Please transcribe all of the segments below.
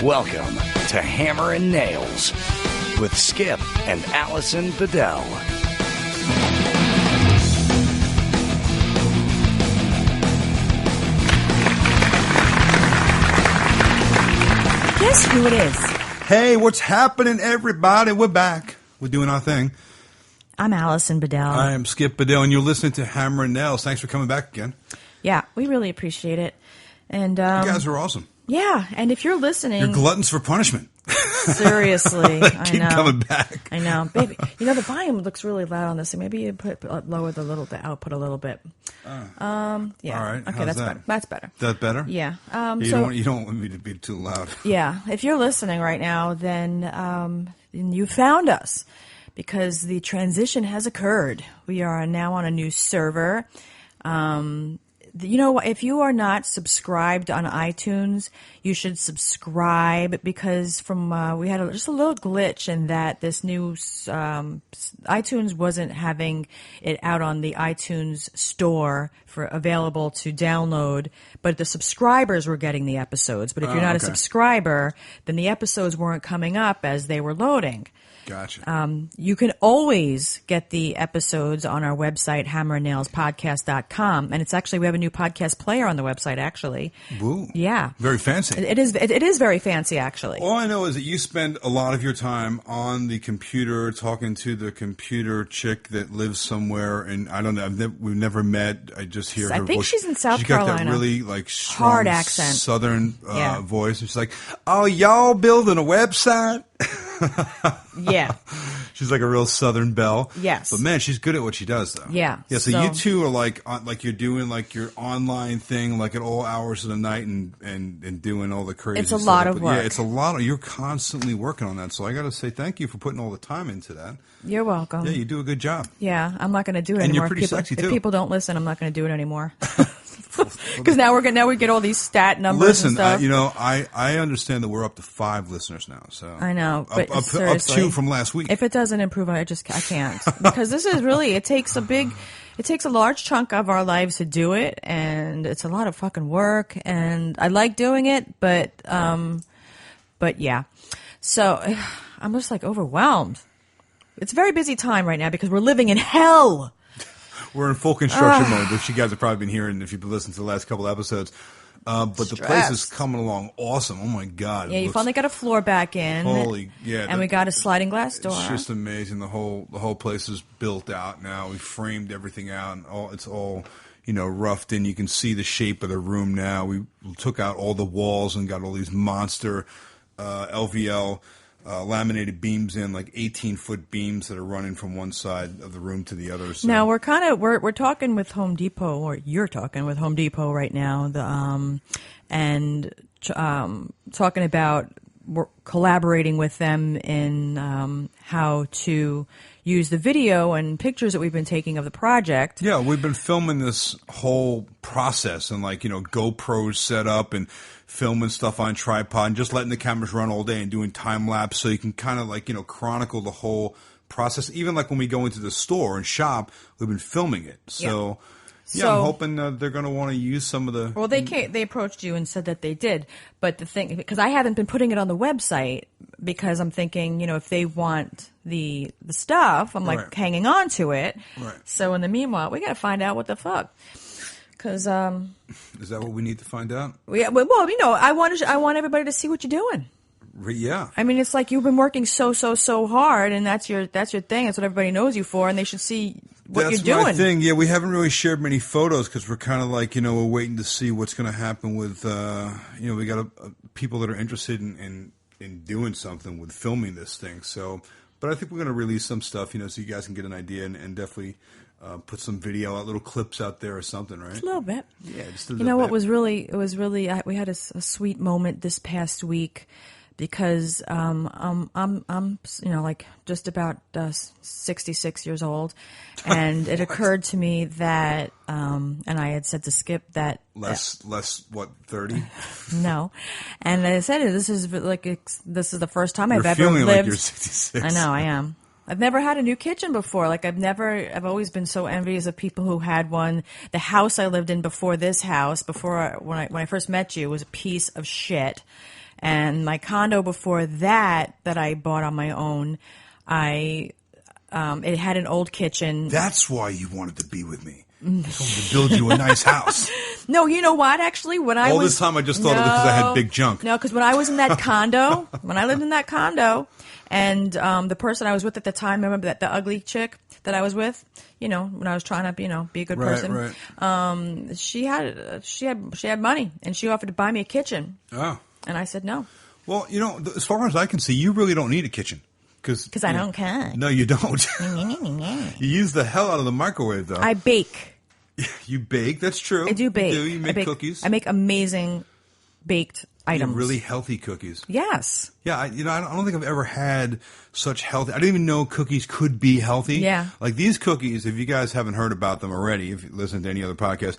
Welcome to Hammer and Nails with Skip and Allison Bedell. Guess who it is? Hey, what's happening, everybody? We're back. We're doing our thing. I'm Allison Bedell. I am Skip Bedell, and you're listening to Hammer and Nails. Thanks for coming back again. Yeah, we really appreciate it. And You guys are awesome. yeah, and if you're listening, You're gluttons for punishment. seriously, I Keep know. coming back. I know, baby. You know the volume looks really loud on this. So maybe you lower the output a little bit. Yeah. All right. Okay, How's that's that? better. That's better. That better? Yeah. You don't want me to be too loud. Yeah, if you're listening right now, then you found us because the transition has occurred. We are now on a new server. You know, if you are not subscribed on iTunes, you should subscribe because we had just a little glitch in that this new iTunes wasn't having it out on the iTunes store for available to download, but the subscribers were getting the episodes. But if you're not a okay. subscriber, then the episodes weren't coming up as they were loading. Gotcha. You can always get the episodes on our website, hammerandnailspodcast.com. And it's actually, we have a new podcast player on the website, actually. Woo. Yeah. Very fancy. It is very fancy, actually. All I know is that you spend a lot of your time on the computer talking to the computer chick that lives somewhere, and I don't know. We've never met. I just hear her I think voice. she's in South She's got Carolina. that really strong Hard accent. Southern Yeah. voice. And she's like, "Oh, y'all building a website?" Yeah. She's like a real Southern belle. Yes. But man, she's good at what she does, though. Yeah. Yeah. So you two are like you're doing like your online thing, like at all hours of the night, and doing all the crazy. It's a stuff. lot of But work. Yeah, it's a lot. You're constantly working on that. So I got to say thank you for putting all the time into that. You're welcome. Yeah, you do a good job. Yeah, I'm not going to do it And you're anymore. pretty sexy, If too. people don't listen, I'm not going to do it anymore. Because now we get all these stat numbers Listen, and stuff. I understand that we're up to 5 listeners now. So I know, but up seriously, 2 from last week. If it doesn't improve, I can't because this is really it takes a large chunk of our lives to do it, and it's a lot of fucking work, and I like doing it, but yeah, so I'm just like overwhelmed. It's a very busy time right now because we're living in hell. We're in full construction mode, which you guys have probably been hearing if you've listened to the last couple episodes. But the place is coming along awesome. Oh my God! Yeah, you finally got a floor back in. And we got a sliding glass door. It's just amazing. The whole place is built out now. We framed everything out, and it's all roughed in. You can see the shape of the room now. We took out all the walls and got all these monster LVL laminated beams in, like 18-foot beams that are running from one side of the room to the other. So. Now we're talking with Home Depot, or you're talking with Home Depot right now, talking about collaborating with them in how to use the video and pictures that we've been taking of the project. Yeah, we've been filming this whole process and GoPros set up and filming stuff on tripod and just letting the cameras run all day and doing time lapse so you can kind of chronicle the whole process. Even like when we go into the store and shop, we've been filming it. So I'm hoping they're going to want to use some of the. Well, they approached you and said that they did, but the thing, because I haven't been putting it on the website because I'm thinking, if they want the stuff, I'm Right. hanging on to it. Right. So in the meanwhile, we got to find out what the fuck. Because is that what we need to find out? I want everybody to see what you're doing. Yeah. I mean, it's like you've been working so hard, and that's your thing. That's what everybody knows you for, and they should see what That's you're doing. my thing. Yeah, we haven't really shared many photos because we're kind of we're waiting to see what's going to happen with we got people that are interested in doing something with filming this thing. So, but I think we're going to release some stuff, so you guys can get an idea and definitely. Put some video out, little clips out there or something, right? A little bit. Yeah, just a little bit. What was really, we had a sweet moment this past week because I'm just about 66 years old, and it occurred to me that and I had said to Skip that less what 30? No, and I said this is the first time You're I've ever feeling lived. like you're 66. I know I am. I've never had a new kitchen before. I've always been so envious of people who had one. The house I lived in before this house, when I first met you, was a piece of shit. And my condo before that I bought on my own, it had an old kitchen. That's why you wanted to be with me. I told to build you a nice house. No, you know what? Actually, when I All was this time, I just thought it was because I had big junk. No, because when I was in that condo, when I lived in that condo, and the person I was with at the time, remember that the ugly chick that I was with, when I was trying to, be a good person. Right. She had money, and she offered to buy me a kitchen. Oh. And I said no. Well, as far as I can see, you really don't need a kitchen. Because I don't care. No, you don't. You use the hell out of the microwave, though. I bake. You bake? That's true. I do bake. You make cookies. I make amazing baked items. Really healthy cookies. Yes. Yeah, I don't think I've ever had such healthy. I didn't even know cookies could be healthy. Yeah. Like these cookies, if you guys haven't heard about them already, if you listen to any other podcast,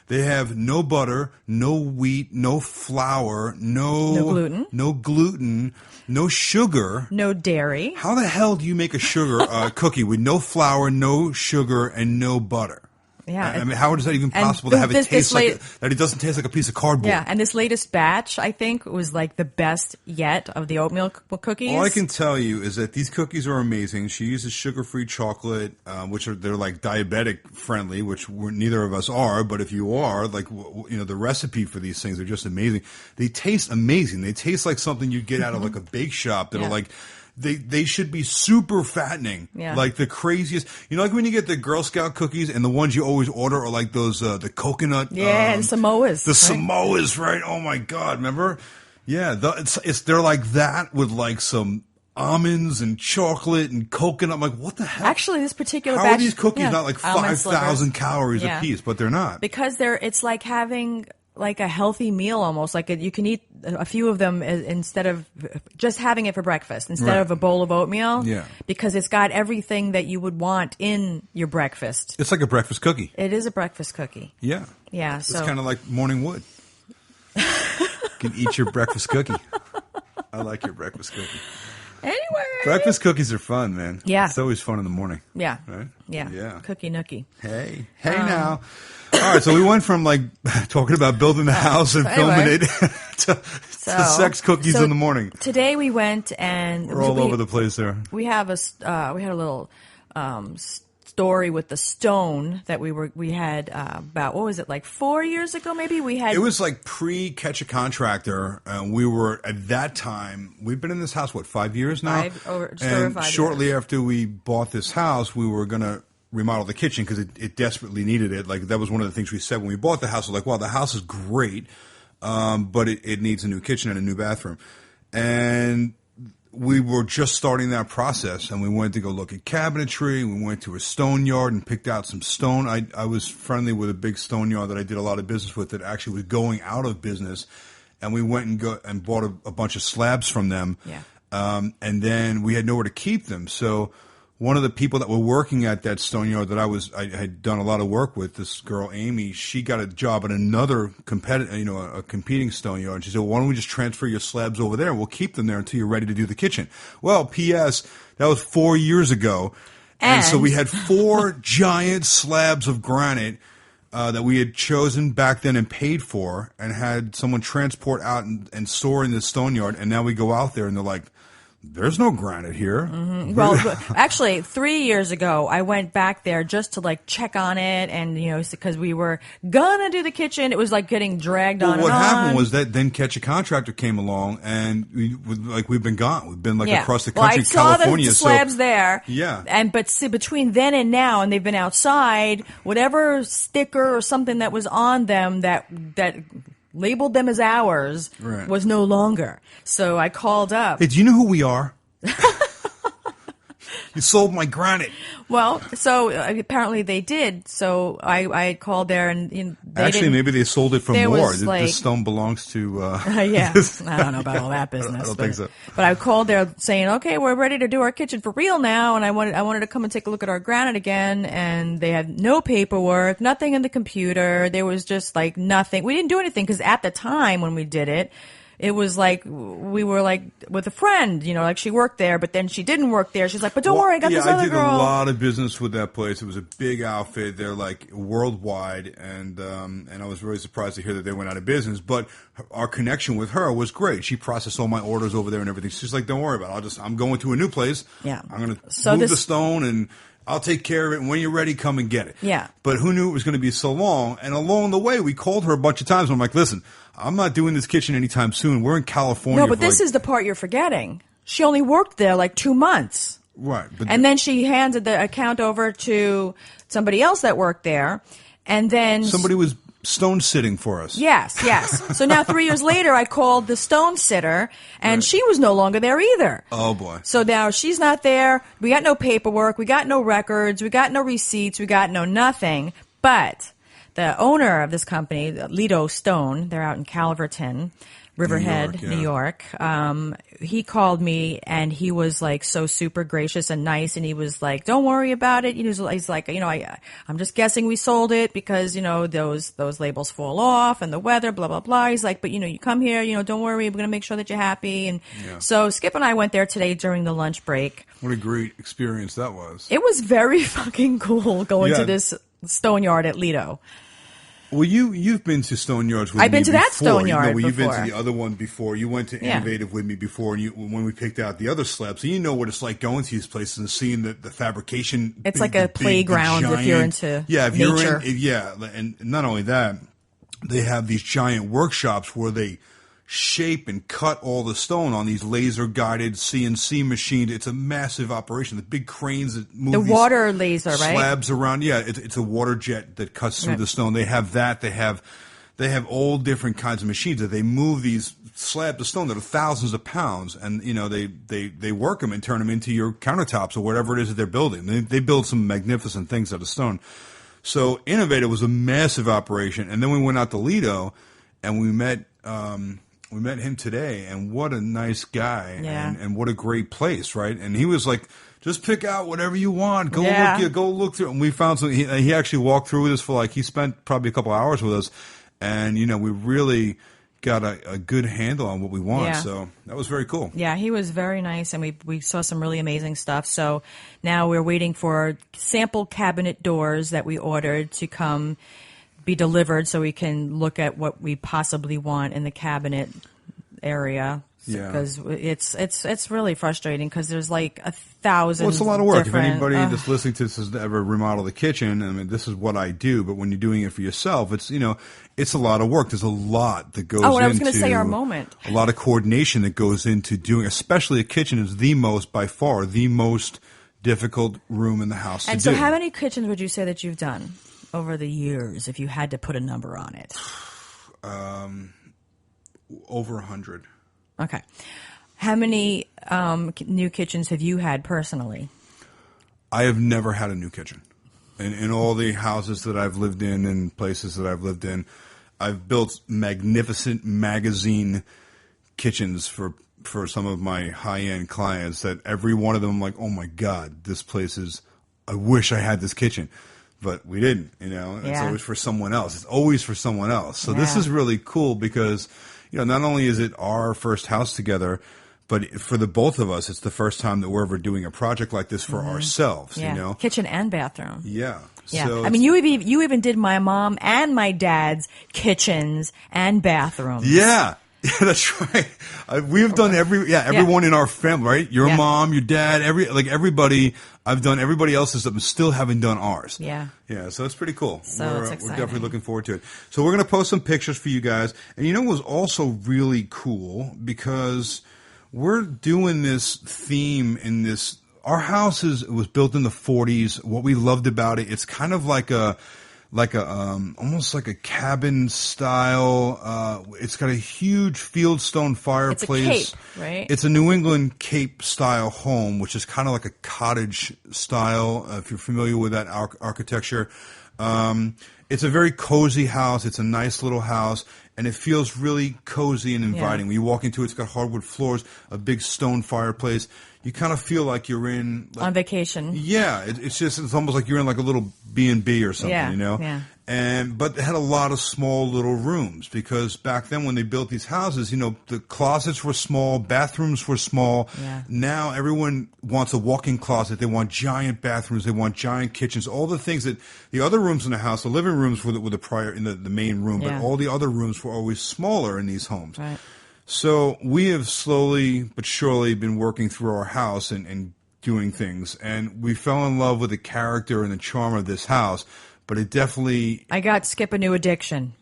they have no butter, no wheat, no flour, no gluten, no sugar, no dairy. How the hell do you make a sugar cookie with no flour, no sugar, and no butter? Yeah, I mean, how is that even possible to have it taste that it doesn't taste like a piece of cardboard? Yeah, and this latest batch, I think, was like the best yet of the oatmeal cookies. All I can tell you is that these cookies are amazing. She uses sugar-free chocolate, they're like diabetic friendly, which neither of us are. But if you are, the recipe for these things are just amazing. They taste amazing. They taste like something you get out of like a bake shop that are like. They should be super fattening, like the craziest. Like when you get the Girl Scout cookies and the ones you always order are like those the coconut. The Samoas. The Samoas, right? Oh my God, remember? Yeah, they're like that with like some almonds and chocolate and coconut. I'm like, what the hell? Actually, this particular how batch, are these cookies not like 5,000 calories a piece? But they're not, because it's like having like a healthy meal almost. Like you can eat a few of them instead of just having it for breakfast instead of a bowl of oatmeal. Yeah. Because it's got everything that you would want in your breakfast. It's like a breakfast cookie. It is a breakfast cookie. Yeah. Yeah. It's kind of like morning wood. You can eat your breakfast cookie. I like your breakfast cookie. Anyway. Breakfast cookies are fun, man. Yeah. It's always fun in the morning. Yeah. Right? Yeah. Cookie nookie. Hey now. All right, so we went from like talking about building the house and filming it to sex cookies in the morning. Today we went and we're all over the place there. We had a little story with the stone that we had about, what was it, like 4 years ago maybe? It was like pre-Catch a Contractor. We were at that time, we've been in this house, 5 years now? Over 5 years. Shortly after we bought this house, we were going to remodel the kitchen because it desperately needed it. Like that was one of the things we said when we bought the house. We're like, wow, the house is great, but it needs a new kitchen and a new bathroom. And we were just starting that process, and we went to go look at cabinetry. We went to a stone yard and picked out some stone. I was friendly with a big stone yard that I did a lot of business with that actually was going out of business, and we went and bought a bunch of slabs from them. Yeah. And then we had nowhere to keep them, so one of the people that were working at that stone yard that I had done a lot of work with, this girl Amy, she got a job at another a competing stone yard. And she said, well, why don't we just transfer your slabs over there and we'll keep them there until you're ready to do the kitchen. Well, P.S., that was 4 years ago. And so we had 4 giant slabs of granite that we had chosen back then and paid for and had someone transport out and store in the stone yard. And now we go out there and they're like, there's no granite here. Mm-hmm. Well, actually, 3 years ago, I went back there just to like check on it, and because we were gonna do the kitchen, it was like getting dragged on. What happened was that then Catch a Contractor came along, and we've been gone. We've been across the country, I saw California. the slabs there. Yeah, but see, between then and now, and they've been outside, whatever sticker or something that was on them that labeled them as ours was no longer. So I called up. Hey, do you know who we are? You sold my granite. Well, so apparently they did. So I called there, and maybe they sold it for more. This stone belongs to. Yeah, I don't know about all that business. I don't think so. But I called there saying, okay, we're ready to do our kitchen for real now, and I wanted to come and take a look at our granite again. And they had no paperwork, nothing in the computer. There was just like nothing. We didn't do anything because at the time when we did it, it was like we were like with a friend, you know, like she worked there, but then she didn't work there. She's like, but don't worry, I got this other girl. I did a lot of business with that place. It was a big outfit. They're like worldwide, and I was really surprised to hear that they went out of business. But our connection with her was great. She processed all my orders over there and everything. She's like, don't worry about it. I'm going to a new place. Yeah. I'm going to move the stone and I'll take care of it, and when you're ready, come and get it. Yeah. But who knew it was going to be so long? And along the way, we called her a bunch of times. I'm like, listen, I'm not doing this kitchen anytime soon. We're in California. No, but this is the part you're forgetting. She only worked there like 2 months. Right. And then she handed the account over to somebody else that worked there. And then somebody was stone sitting for us. Yes, yes. So now 3 years later, I called the stone sitter, and she was no longer there either. Oh, boy. So now she's not there. We got no paperwork. We got no records. We got no receipts. We got no nothing. But the owner of this company, Lido Stone, they're out in Calverton, Riverhead, New York. He called me, and he was like so super gracious and nice, and he was like, "Don't worry about it." He's like, you know, I'm just guessing we sold it because, you know, those labels fall off and the weather, blah blah blah. He's like, but you know, you come here, you know, don't worry, we're gonna make sure that you're happy. And so Skip and I went there today during the lunch break. What a great experience that was! It was very fucking cool going to this stone yard at Lido. Well, you've been to Stone Yards with me. I've been to that stone yard before. You've been before. to the other one before. You went to Innovative with me before, and when we picked out the other slabs, so you know what it's like going to these places and seeing the fabrication. It's like a playground if you're into nature. And not only that, they have these giant workshops where they shape and cut all the stone on these laser-guided CNC machines. It's a massive operation. The big cranes that move the water laser, right? Slabs around. Yeah, it's a water jet that cuts through the stone. They have that. They have all different kinds of machines that they move these slabs of stone that are thousands of pounds, and you know they work them and turn them into your countertops or whatever it is that they're building. They build some magnificent things out of stone. So Innovative was a massive operation, and then we went out to Lido, and we met him today, and what a nice guy, and what a great place, right? And he was like, just pick out whatever you want. Go look through. And we found some. He actually walked through with us for he spent probably a couple hours with us, and you know we really got a good handle on what we want. Yeah. So that was very cool. Yeah, he was very nice, and we saw some really amazing stuff. So now we're waiting for sample cabinet doors that we ordered to come be delivered so we can look at what we possibly want in the cabinet area. Yeah, because it's really frustrating because there's like 1,000. Well, it's a lot of work. If anybody that's listening to this has ever remodeled a kitchen, I mean, this is what I do. But when you're doing it for yourself, it's it's a lot of work. There's a lot that goes. Oh, and I was going to say our moment. A lot of coordination that goes into doing, especially a kitchen is by far the most difficult room in the house to do. And so, how many kitchens would you say that you've done over the years, if you had to put a number on it? Over 100. Okay. How many new kitchens have you had personally? I have never had a new kitchen. In all the houses that I've lived in and places that I've lived in, I've built magnificent magazine kitchens for some of my high-end clients that every one of them, I'm like, oh my God, this place is, I wish I had this kitchen. But we didn't, It's always for someone else. It's always for someone else. So this is really cool because, not only is it our first house together, but for the both of us, it's the first time that we're ever doing a project like this for ourselves, Kitchen and bathroom. Yeah. Yeah. So I mean, you even did my mom and my dad's kitchens and bathrooms. Yeah. Yeah, that's right. We've done everyone in our family, right? Your mom, your dad, everybody. I've done everybody else's stuff, but still haven't done ours. Yeah. Yeah, so it's pretty cool. So we're definitely looking forward to it. So we're going to post some pictures for you guys. And what was also really cool, because we're doing this theme in this. Our house was built in the 40s. What we loved about it, it's kind of like almost like a cabin style. It's got a huge fieldstone fireplace. It's a cape, right? It's a New England cape style home, which is kind of like a cottage style. If you're familiar with that architecture, it's a very cozy house. It's a nice little house, and it feels really cozy and inviting. When you walk into it, it's got hardwood floors, a big stone fireplace. you kind of feel like you're in on vacation. Yeah, it's almost like you're in like a little B&B or something, Yeah, you know. yeah. But they had a lot of small little rooms because back then when they built these houses, you know, the closets were small, bathrooms were small. Yeah. Now everyone wants a walk-in closet. They want giant bathrooms. They want giant kitchens. All the things that the other rooms in the house, the living rooms were the prior in the main room, Yeah. but all the other rooms were always smaller in these homes. Right. So we have slowly but surely been working through our house and doing things, and we fell in love with the character and the charm of this house. But it definitely, I got Skip a new addiction.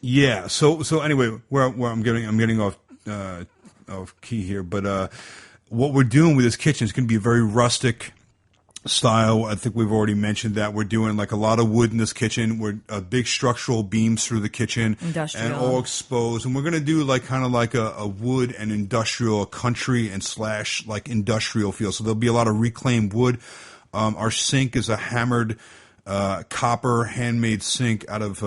yeah. So anyway, where I'm getting off key here. But what we're doing with this kitchen is going to be a very rustic style. I think we've already mentioned that we're doing like a lot of wood in this kitchen. We're big structural beams through the kitchen, Industrial. and all exposed. And we're going to do like kind of like a wood and industrial, country and / like industrial feel. So there'll be a lot of reclaimed wood. Our sink is a hammered copper handmade sink out of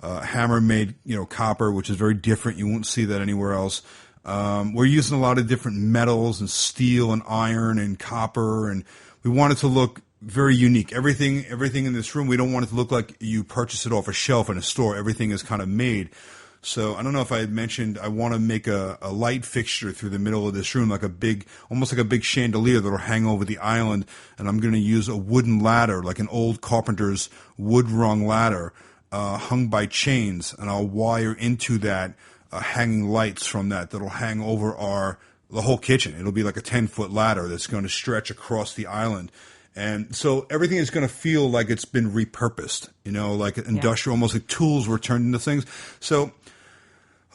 hammer made copper, which is very different. You won't see that anywhere else. We're using a lot of different metals and steel and iron and copper, and we want it to look very unique. Everything in this room, we don't want it to look like you purchase it off a shelf in a store. Everything is kind of made. So I don't know if I had mentioned I want to make a light fixture through the middle of this room, like almost like a big chandelier that'll hang over the island. And I'm going to use a wooden ladder, like an old carpenter's wood rung ladder, hung by chains, and I'll wire into that hanging lights from that'll hang over the whole kitchen. It'll be like a 10-foot ladder that's going to stretch across the island. And so everything is going to feel like it's been repurposed, like industrial, almost like tools were turned into things. So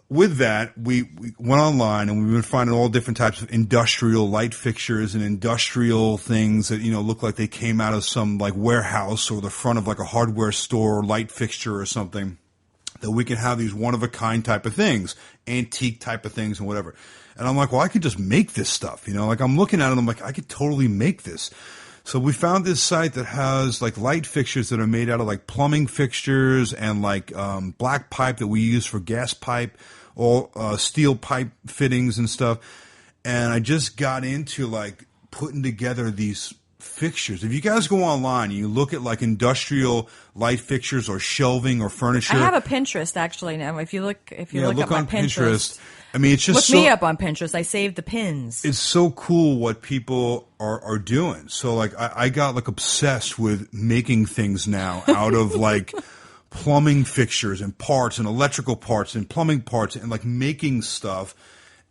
with that, we went online and we've been finding all different types of industrial light fixtures and industrial things that, look like they came out of some like warehouse or the front of like a hardware store light fixture or something, that we can have these one-of-a-kind type of things, antique type of things and whatever. And I'm like, well, I could just make this stuff, like I'm looking at it and I'm like, I could totally make this. So we found this site that has like light fixtures that are made out of like plumbing fixtures and like black pipe that we use for gas pipe, all steel pipe fittings and stuff. And I just got into like putting together these fixtures. If you guys go online and you look at like industrial light fixtures or shelving or furniture, I have a Pinterest actually now. If you look up on my Pinterest. I mean, it's just look me up on Pinterest. I saved the pins. It's so cool what people are doing. So like I got like obsessed with making things now out of like plumbing fixtures and parts and electrical parts and plumbing parts and like making stuff.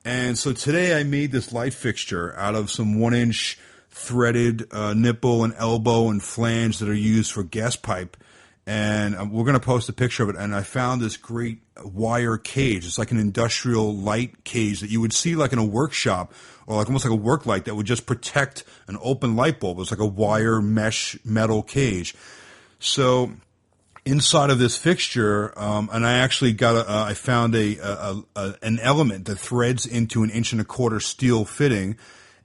And so today I made this light fixture out of some 1-inch threaded nipple and elbow and flange that are used for gas pipe. And we're going to post a picture of it. And I found this great wire cage. It's like an industrial light cage that you would see like in a workshop or like almost like a work light that would just protect an open light bulb. It's like a wire mesh metal cage. So inside of this fixture, and I actually I found an element that threads into an 1.25 inch steel fitting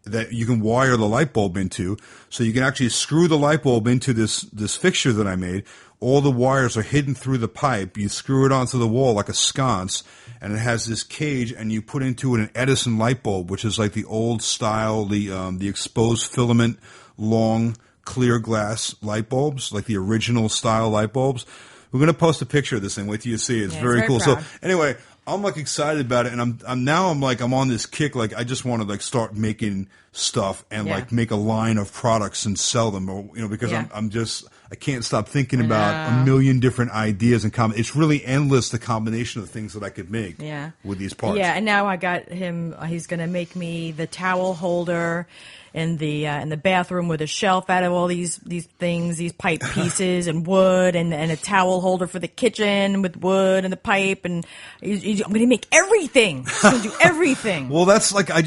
that you can wire the light bulb into. So you can actually screw the light bulb into this fixture that I made. All the wires are hidden through the pipe. You screw it onto the wall like a sconce, and it has this cage, and you put into it an Edison light bulb, which is like the old style, the exposed filament, long, clear glass light bulbs, like the original style light bulbs. We're going to post a picture of this thing. Wait till you see it. It's very cool. Proud. So anyway, I'm like excited about it, and I'm on this kick. Like I just want to like start making stuff and like make a line of products and sell them, or because I can't stop thinking about a million different ideas and it's really endless, the combination of things that I could make with these parts. Yeah, and now I got him. He's going to make me the towel holder in the bathroom with a shelf out of all these things, these pipe pieces and wood, and a towel holder for the kitchen with wood and the pipe, and I'm going to make everything. I'm going to do everything. Well, that's like I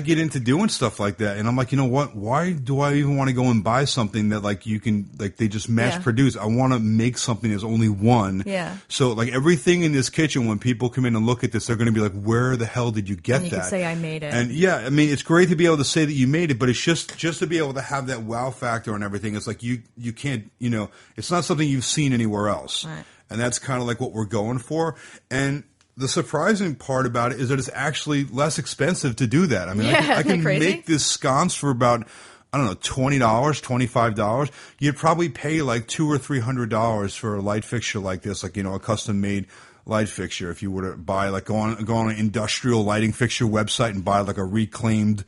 get into doing stuff like that, and I'm like, you know what? Why do I even want to go and buy something that like you can like they just mass produce? I want to make something that's only one. Yeah. So like everything in this kitchen, when people come in and look at this, they're going to be like, where the hell did you get and you that? can say I made it. And yeah, I mean, it's great to be able to say that you made it, but it's just to be able to have that wow factor and everything. It's like you can't, it's not something you've seen anywhere else. Right. And that's kind of like what we're going for. And the surprising part about it is that it's actually less expensive to do that. I mean, Yeah, I can isn't that crazy? make this sconce for about, I don't know, $20, $25. You'd probably pay like $200 or $300 for a light fixture like this, like, a custom made light fixture. If you were to buy, like, go on an industrial lighting fixture website and buy like a reclaimed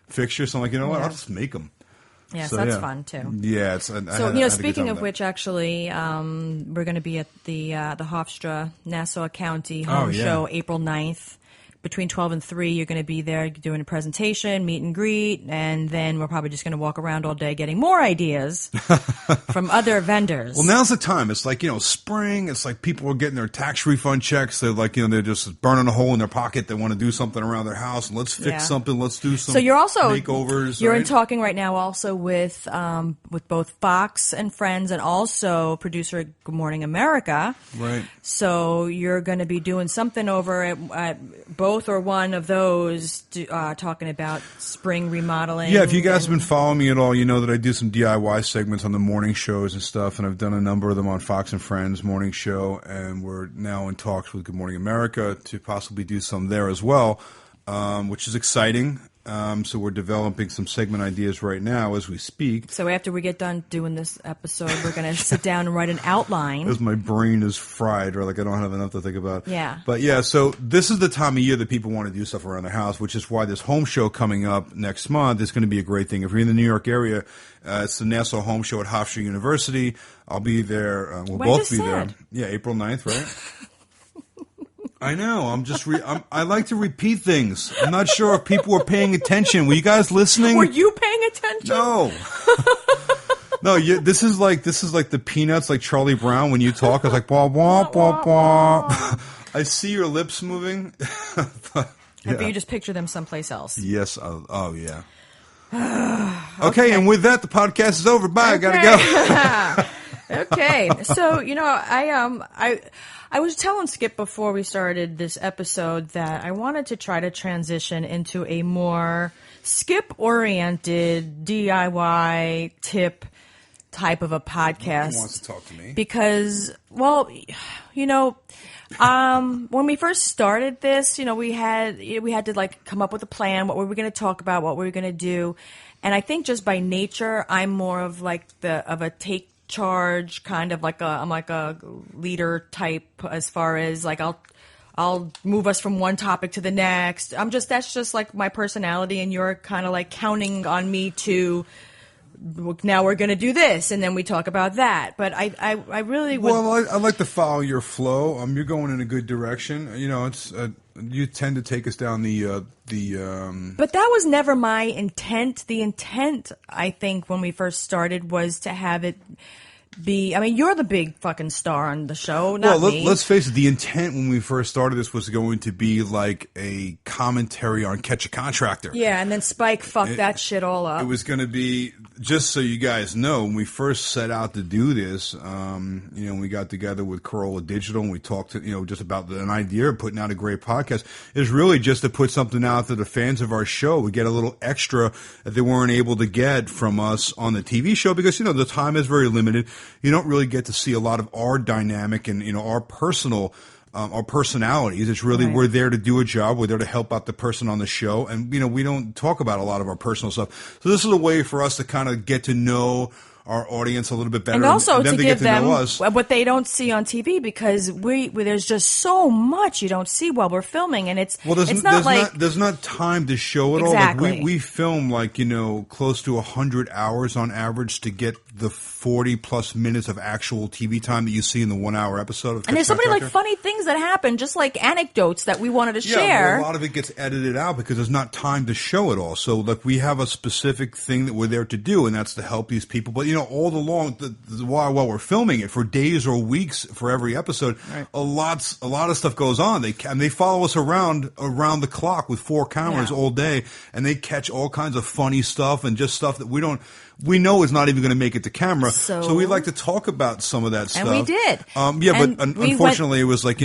fixture, so I'm like, you know what, I'll just make them. Yes, So, that's yeah. fun too. Yeah, So, I had a good speaking time of with which, actually, we're going to be at the Hofstra, Nassau County Home yeah. Show, April 9th. Between 12 and 3, you're going to be there doing a presentation, meet and greet, and then we're probably just going to walk around all day getting more ideas from other vendors. Well, now's the time. It's like, spring. It's like people are getting their tax refund checks. They're like, they're just burning a hole in their pocket. They want to do something around their house. And let's fix something. Let's do some So you're also makeovers. You're right? in talking right now also with both Fox and Friends and also producer at Good Morning America. Right. So you're going to be doing something over at both or one of those, talking about spring remodeling. Yeah, if you guys have been following me at all, you know that I do some DIY segments on the morning shows and stuff, and I've done a number of them on Fox and Friends morning show, and we're now in talks with Good Morning America to possibly do some there as well, which is exciting. So we're developing some segment ideas right now as we speak. So after we get done doing this episode, we're going to sit down and write an outline. Because my brain is fried, or like I don't have enough to think about. Yeah. But yeah, so this is the time of year that people want to do stuff around their house, which is why this home show coming up next month is going to be a great thing. If you're in the New York area, it's the Nassau Home Show at Hofstra University. I'll be there. We'll both be there. Yeah, April 9th, right? I know. I like to repeat things. I'm not sure if people were paying attention. Were you guys listening? Were you paying attention? No. No, this is like the Peanuts, like Charlie Brown when you talk. It's like blah blah blah blah. I see your lips moving. I bet you just picture them someplace else. Yes. Oh yeah. Okay, and with that, the podcast is over. Bye. Okay. I gotta go. Okay. So I was telling Skip before we started this episode that I wanted to try to transition into a more Skip-oriented DIY tip type of a podcast. Who wants to talk to me? Because, well, when we first started this, we had to like come up with a plan. What were we going to talk about? What were we going to do? And I think just by nature, I'm more of like a take charge kind of like I'm like a leader type as far as like I'll move us from one topic to the next. That's just like my personality, and you're kind of like counting on me to now we're going to do this, and then we talk about that. But I really would. Well, I like to follow your flow. You're going in a good direction. It's you tend to take us down the. But that was never my intent. The intent, I think, when we first started, was to have it be. I mean, you're the big fucking star on the show, not me. Let's face it. The intent when we first started this was going to be like a commentary on Catch a Contractor. Yeah, and then Spike fucked that shit all up. It was going to be, just so you guys know, when we first set out to do this, we got together with Corolla Digital and we talked to, just about an idea of putting out a great podcast. It was really just to put something out that the fans of our show would get a little extra that they weren't able to get from us on the TV show, because, the time is very limited. You don't really get to see a lot of our dynamic and, our personal our personalities. It's really, we're there to do a job. We're there to help out the person on the show. And, we don't talk about a lot of our personal stuff. So this is a way for us to kind of get to know our audience a little bit better. And also to give them know us. What they don't see on TV, because there's just so much you don't see while we're filming. And there's not time to show it all. Like we film close to 100 hours on average to get the 40 plus minutes of actual TV time that you see in the 1 hour episode of. And there's so many like funny things that happen, just like anecdotes that we wanted to share. Well, a lot of it gets edited out because there's not time to show it all. So like we have a specific thing that we're there to do, and that's to help these people. But all along while we're filming it for days or weeks for every episode, a lot of stuff goes on. They follow us around the clock with 4 cameras all day, and they catch all kinds of funny stuff and just stuff that we know is not even going to make it to camera. So we like to talk about some of that stuff. And we did. But unfortunately, it was like,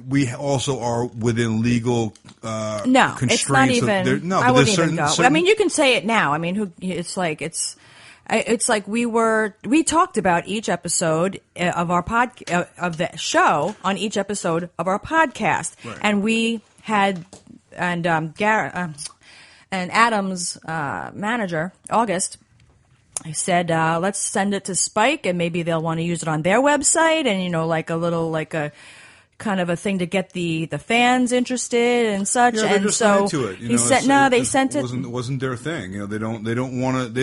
we also are within legal constraints. It's not even. I wouldn't even go. I mean, you can say it now. I mean, it's like it's. It's like we talked about each episode of our of the show on each episode of our podcast, Right. and we had and Adam's manager August. I said, let's send it to Spike, and maybe they'll want to use it on their website, and like a little a kind of a thing to get the fans interested and such. Yeah, they're and just so into it. he said, no, they sent it. It wasn't their thing. They don't want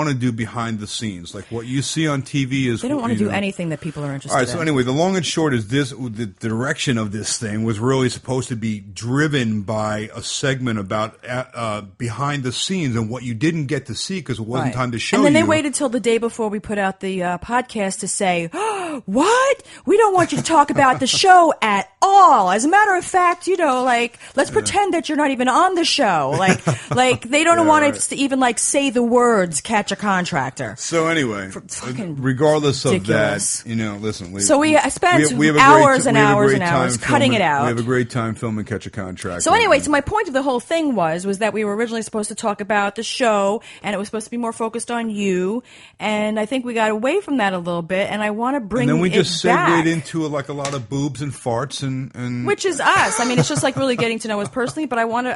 to do behind the scenes. Like what you see on TV is They don't want to do anything that people are interested All right. in. So anyway, the long and short is the direction of this thing was really supposed to be driven by a segment about behind the scenes and what you didn't get to see because it wasn't Right. time to show and then you. they waited till the day before we put out the podcast to say, oh, what? We don't want you to talk about the show at all. As a matter of fact, let's pretend that you're not even on the show. Like they don't want us to even say the words "catch a contractor." So anyway, fucking regardless ridiculous. of that, listen. So I spent we have a hours great, and we have a hours great and time hours cutting filming- it out. We have a great time filming Catch a Contract. So anyway, so my point of the whole thing was that we were originally supposed to talk about the show, and it was supposed to be more focused on you, and I think we got away from that a little bit, and I want to bring and then we it just back. segued into a lot of boobs and farts and Which is us. I mean, it's just really getting to know us personally, but I want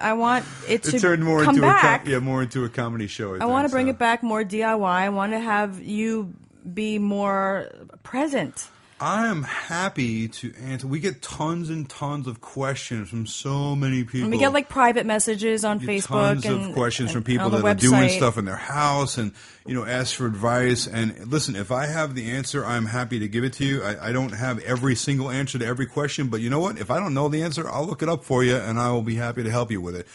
it to it turned more come into back. more into a comedy show. I want to bring it back more DIY. I want to have you be more present. I am happy to answer. We get tons and tons of questions from so many people. And we get private messages on Facebook tons and of questions from and people on the that are doing website. stuff in their house and ask for advice. And listen, if I have the answer, I'm happy to give it to you. I don't have every single answer to every question, but you know what? If I don't know the answer, I'll look it up for you, and I will be happy to help you with it.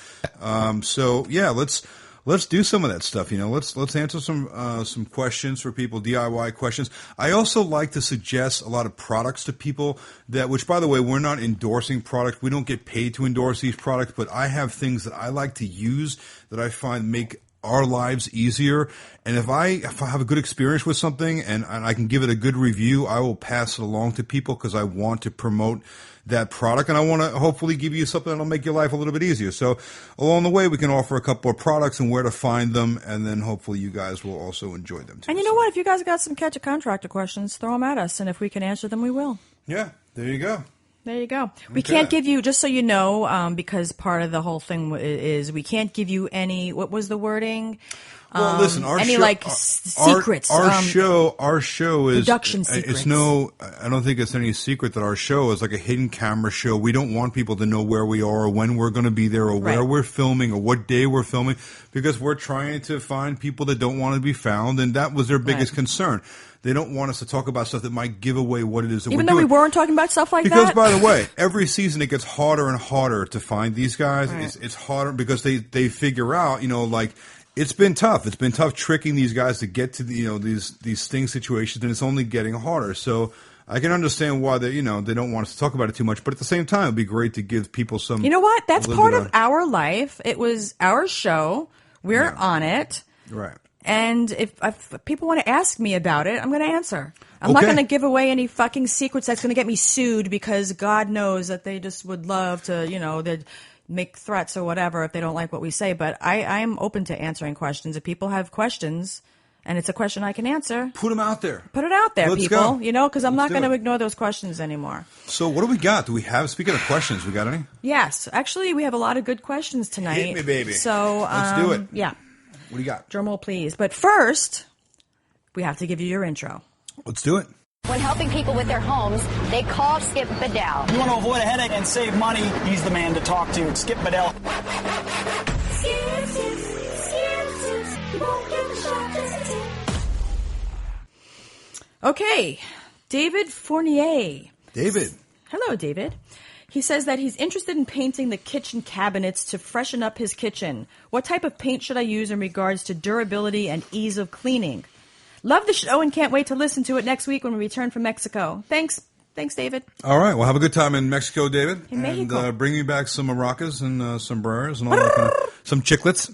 So yeah, let's do some of that stuff. Let's answer some questions for people, DIY questions. I also like to suggest a lot of products to people which by the way, we're not endorsing products. We don't get paid to endorse these products, but I have things that I like to use that I find make our lives easier. And if I have a good experience with something and I can give it a good review, I will pass it along to people because I want to promote that product, and I want to hopefully give you something that'll make your life a little bit easier. So along the way, we can offer a couple of products and where to find them, and then hopefully you guys will also enjoy them too. And you know what? If you guys got some Catch a Contractor questions, throw them at us, and if we can answer them, we will. Yeah, there you go. There you go. We Okay. can't give you, just so you know, because part of the whole thing is we can't give you any, what was the wording? Well, listen, our any show, secrets. Our show is production secrets. I don't think it's any secret that our show is like a hidden camera show. We don't want people to know where we are or when we're going to be there or where Right. we're filming or what day we're filming because we're trying to find people that don't want to be found, and that was their biggest Right. concern. They don't want us to talk about stuff that might give away what it is that Even we're though doing. we weren't talking about stuff like Because, that. by the way, every season it gets harder and harder to find these guys. Right. It's harder because they figure out, it's been tough. It's been tough tricking these guys to get to these sting situations, and it's only getting harder. So I can understand why they don't want us to talk about it too much. But at the same time, it'd be great to give people some. You know what? That's a little part bit of our life. It was our show. We're Yeah. on it. Right. And if people want to ask me about it, I'm going to answer. I'm not Okay. going to give away any fucking secrets that's going to get me sued because God knows that they just would love to, they'd make threats or whatever if they don't like what we say. But I am open to answering questions. If people have questions and it's a question I can answer, Put them out there. put it out there, Let's people. go. Because I'm Let's not do going to it. ignore those questions anymore. So what do we got? Do we have, speaking of questions, we got any? Yes. Actually, we have a lot of good questions tonight. Hit me, baby. So Let's do it. Yeah. What do you got? Drum roll, please. But first, we have to give you your intro. Let's do it. When helping people with their homes, they call Skip Bedell. You want to avoid a headache and save money, he's the man to talk to. Skip Bedell. Okay, David Fournier. David. Hello, David. He says that he's interested in painting the kitchen cabinets to freshen up his kitchen. What type of paint should I use in regards to durability and ease of cleaning? Love the show and can't wait to listen to it next week when we return from Mexico. Thanks, David. All right. Well, have a good time in Mexico, David. In Mexico. And bring me back some maracas and sombreros and all that kind of, some chiclets.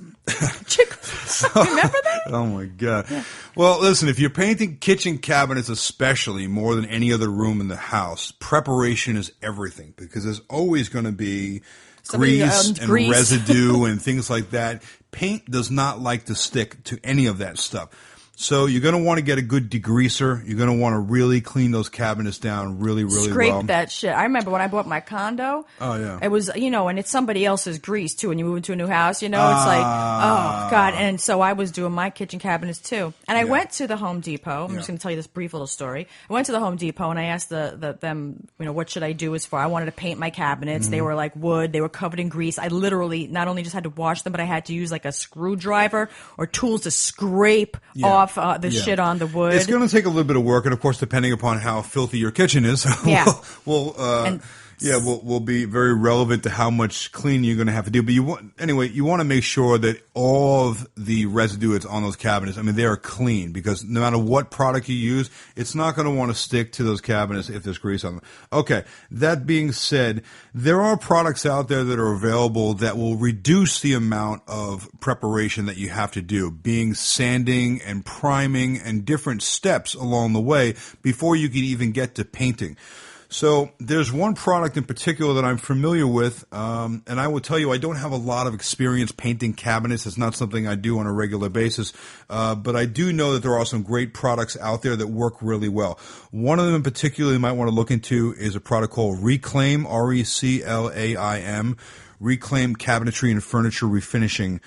Remember that? Oh, my God. Yeah. Well, listen, if you're painting kitchen cabinets especially more than any other room in the house, preparation is everything because there's always going to be grease and residue and things like that. Paint does not like to stick to any of that stuff. So you're going to want to get a good degreaser. You're going to want to really clean those cabinets down really, really Scrape well. that shit. I remember when I bought my condo. Oh, yeah. It was, and it's somebody else's grease too. When you move into a new house, it's like, oh God. And so I was doing my kitchen cabinets too. And I went to the Home Depot. I'm just going to tell you this brief little story. I went to the Home Depot and I asked them, what should I do as far? I wanted to paint my cabinets. They were like wood. They were covered in grease. I literally not only just had to wash them, but I had to use like a screwdriver or tools to scrape off the shit on the wood. It's going to take a little bit of work, and of course, depending upon how filthy your kitchen is, will be very relevant to how much cleaning you're going to have to do. But you want to make sure that all of the residue that's on those cabinets, they are clean, because no matter what product you use, it's not going to want to stick to those cabinets if there's grease on them. Okay, that being said, there are products out there that are available that will reduce the amount of preparation that you have to do, being sanding and priming and different steps along the way before you can even get to painting. So there's one product in particular that I'm familiar with, and I will tell you I don't have a lot of experience painting cabinets. It's not something I do on a regular basis, but I do know that there are some great products out there that work really well. One of them in particular you might want to look into is a product called Reclaim, RECLAIM, Reclaim Cabinetry and Furniture Refinishing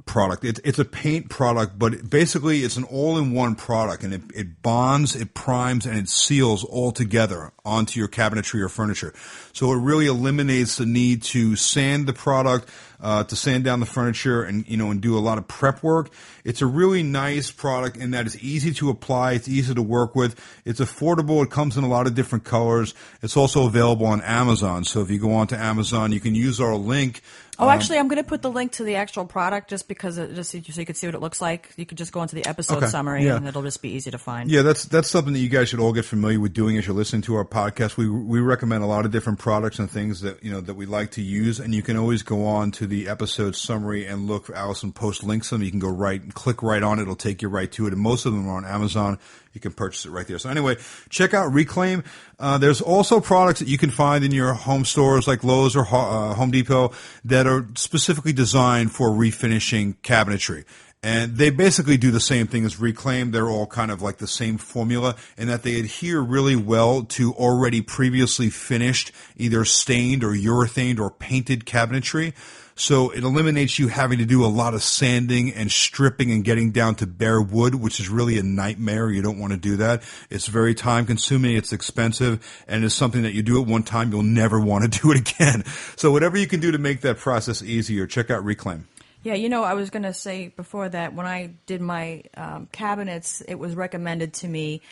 product. It's a paint product, but basically it's an all-in-one product, and it bonds, it primes, and it seals all together onto your cabinetry or furniture. So it really eliminates the need to sand the product, to sand down the furniture, and do a lot of prep work. It's a really nice product in that it's easy to apply, it's easy to work with, it's affordable, it comes in a lot of different colors. It's also available on Amazon. So if you go onto Amazon, you can use our link. Actually, I'm going to put the link to the actual product just because so you can see what it looks like. You could just go into the episode summary, and it'll just be easy to find. Yeah, that's something that you guys should all get familiar with doing as you're listening to our podcast. We recommend a lot of different products and things that that we like to use, and you can always go on to the episode summary and look for Allison post links them. You can go click right on it. It'll take you right to it, and most of them are on Amazon. You can purchase it right there. So anyway, check out Reclaim. There's also products that you can find in your home stores like Lowe's or Home Depot that are specifically designed for refinishing cabinetry. And they basically do the same thing as Reclaim. They're all kind of like the same formula in that they adhere really well to already previously finished, either stained or urethaned or painted cabinetry. So it eliminates you having to do a lot of sanding and stripping and getting down to bare wood, which is really a nightmare. You don't want to do that. It's very time consuming. It's expensive, and it's something that you do at one time, you'll never want to do it again. So whatever you can do to make that process easier, check out Reclaim. Yeah, I was going to say before that when I did my cabinets, it was recommended to me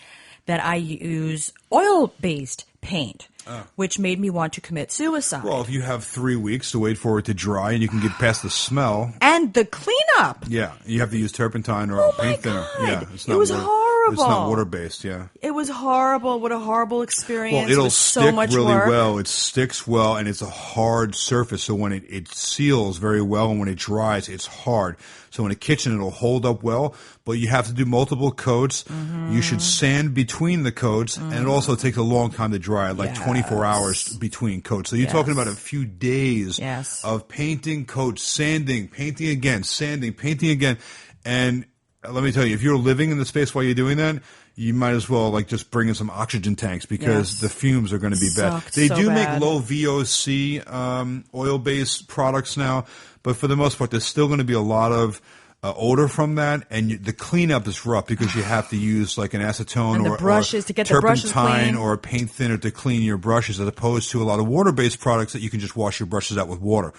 that I use oil-based paint, which made me want to commit suicide. Well, if you have 3 weeks to wait for it to dry and you can get past the smell. And the cleanup. Yeah, you have to use turpentine or paint thinner. Yeah, it was horrible. It's not water-based, yeah. It was horrible. What a horrible experience. Well, it'll so stick much really work. well. It sticks well, and it's a hard surface. So when it seals very well, and when it dries, it's hard. So in a kitchen, it'll hold up well, but you have to do multiple coats. Mm-hmm. You should sand between the coats, and it also takes a long time to dry, like 24 hours between coats. So you're talking about a few days of painting coats, sanding, painting again, sanding, painting again. And let me tell you, if you're living in the space while you're doing that, you might as well just bring in some oxygen tanks because the fumes are going to be bad. They do make low VOC oil-based products now, but for the most part, there's still going to be a lot of odor from that, and the cleanup is rough because you have to use like an acetone or brushes to get the brushes turpentine clean. Or a paint thinner to clean your brushes, as opposed to a lot of water-based products that you can just wash your brushes out with water.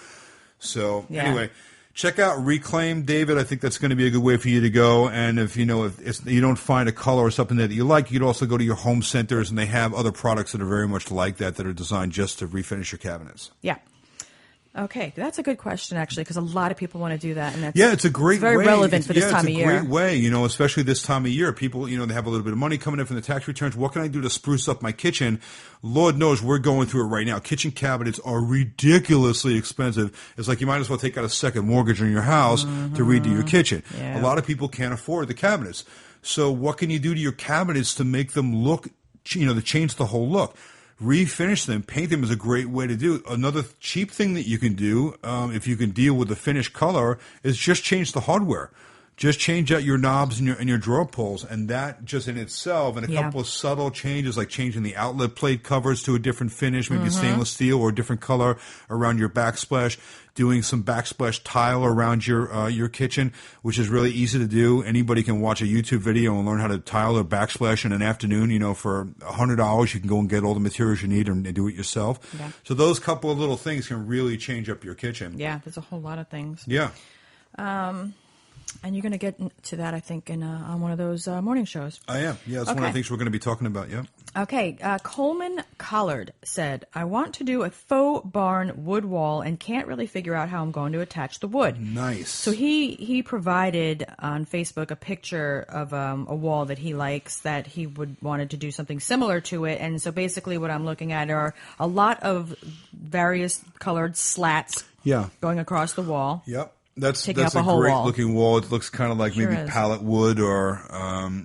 So anyway. Check out Reclaim, David. I think that's going to be a good way for you to go. And if you don't find a color or something that you like, you could also go to your home centers, and they have other products that are very much like that are designed just to refinish your cabinets. Yeah. Okay, that's a good question, actually, because a lot of people want to do that. And that's, it's a great very way. relevant for this time of year. It's a great way, especially this time of year. People, they have a little bit of money coming in from the tax returns. What can I do to spruce up my kitchen? Lord knows we're going through it right now. Kitchen cabinets are ridiculously expensive. It's like you might as well take out a second mortgage on your house to redo your kitchen. Yeah. A lot of people can't afford the cabinets. So what can you do to your cabinets to make them look, to change the whole look? Refinish them, paint them is a great way to do it. Another cheap thing that you can do, if you can deal with the finished color, is just change the hardware. just change out your knobs and your drawer pulls, and that just in itself, and a couple of subtle changes like changing the outlet plate covers to a different finish, maybe stainless steel or a different color around your backsplash, doing some backsplash tile around your kitchen, which is really easy to do. Anybody can watch a YouTube video and learn how to tile or backsplash in an afternoon. For $100, you can go and get all the materials you need and do it yourself. Yeah. So those couple of little things can really change up your kitchen. Yeah, there's a whole lot of things. Yeah. And you're going to get to that, I think, on one of those morning shows. I am. Yeah, that's one of the things we're going to be talking about, yeah. Okay, Coleman Collard said, I want to do a faux barn wood wall and can't really figure out how I'm going to attach the wood. Nice. So he provided on Facebook a picture of a wall that he likes that he wanted to do something similar to it. And so basically what I'm looking at are a lot of various colored slats going across the wall. Yep. That's a whole great wall. looking wall. It looks kind of like Sure maybe is. pallet wood, or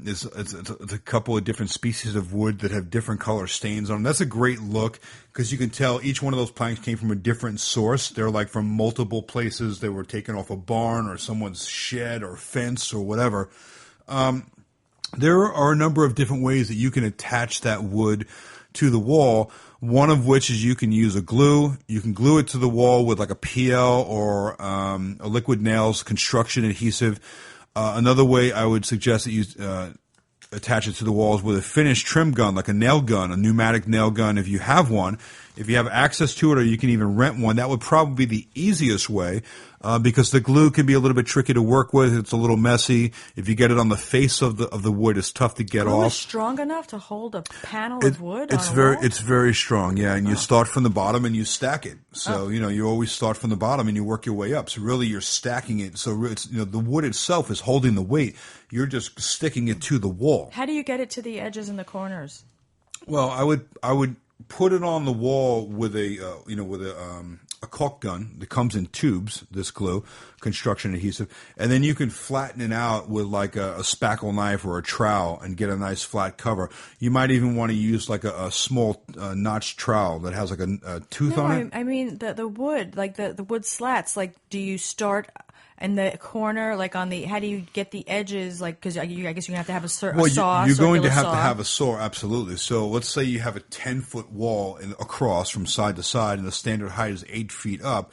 it's a couple of different species of wood that have different color stains on them. That's a great look because you can tell each one of those planks came from a different source. They're like from multiple places. They were taken off a barn or someone's shed or fence or whatever. There are a number of different ways that you can attach that wood to the wall. One of which is you can use a glue. You can glue it to the wall with like a PL or a liquid nails construction adhesive. Another way I would suggest that you attach it to the walls with a finished trim gun, like a nail gun, a pneumatic nail gun if you have one. If you have access to it or you can even rent one, that would probably be the easiest way because the glue can be a little bit tricky to work with. It's a little messy. If you get it on the face of the wood, it's tough to get Glue off. is strong enough to hold a panel of wood It's on a very wall? it's very strong, yeah. And you start from the bottom and you stack it. So you always start from the bottom and you work your way up. So really, you're stacking it. So it's the wood itself is holding the weight. You're just sticking it to the wall. How do you get it to the edges and the corners? Well, I would put it on the wall with a caulk gun that comes in tubes, this glue, construction adhesive, and then you can flatten it out with like a spackle knife or a trowel and get a nice flat cover. You might even want to use like a small notched trowel that has like a tooth on it. I mean the wood, like the wood slats. Like, do you start in the corner, like on the? How do you get the edges? Like, because I guess you have to have a saw. You're going to have saw. to have a saw, absolutely. So let's say you have a 10-foot wall across from side to side, and the standard height is 8 feet up.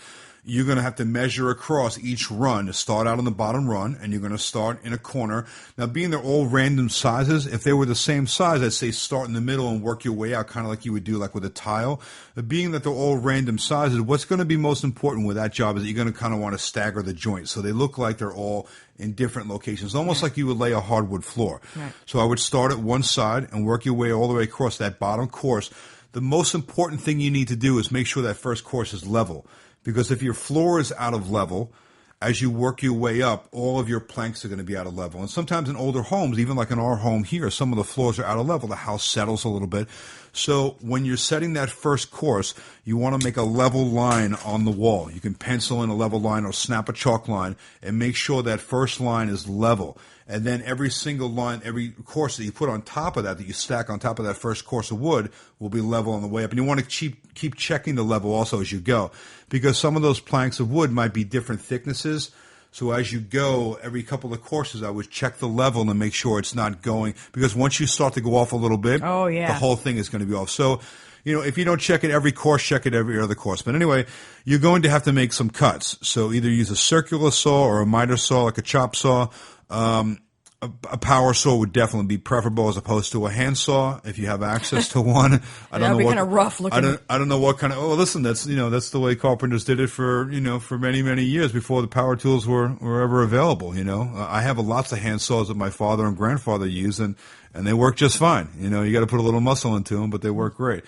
You're going to have to measure across each run to start out on the bottom run, and you're going to start in a corner. Now, being they're all random sizes, if they were the same size, I'd say start in the middle and work your way out, kind of like you would do like with a tile. But being that they're all random sizes, what's going to be most important with that job is that you're going to kind of want to stagger the joints. So they look like they're all in different locations, almost like you would lay a hardwood floor. Right. So I would start at one side and work your way all the way across that bottom course. The most important thing you need to do is make sure that first course is level. Because if your floor is out of level, as you work your way up, all of your planks are going to be out of level. And sometimes in older homes, even like in our home here, some of the floors are out of level. The house settles a little bit. So when you're setting that first course, you want to make a level line on the wall. You can pencil in a level line or snap a chalk line and make sure that first line is level. And then every single line, every course that you put on top of that you stack on top of that first course of wood, will be level on the way up. And you want to keep checking the level also as you go, because some of those planks of wood might be different thicknesses. So as you go, every couple of courses, I would check the level and make sure it's not going, because once you start to go off a little bit, the whole thing is going to be off. So, if you don't check it every course, check it every other course. But anyway, you're going to have to make some cuts. So either use a circular saw or a miter saw, like a chop saw. A power saw would definitely be preferable as opposed to a hand saw if you have access to one. I don't know what kind of rough looking. I don't know what kind of. Oh, listen, that's the way carpenters did it for many years before the power tools were ever available. I have lots of hand saws that my father and grandfather used, and they work just fine. You got to put a little muscle into them, but they work great.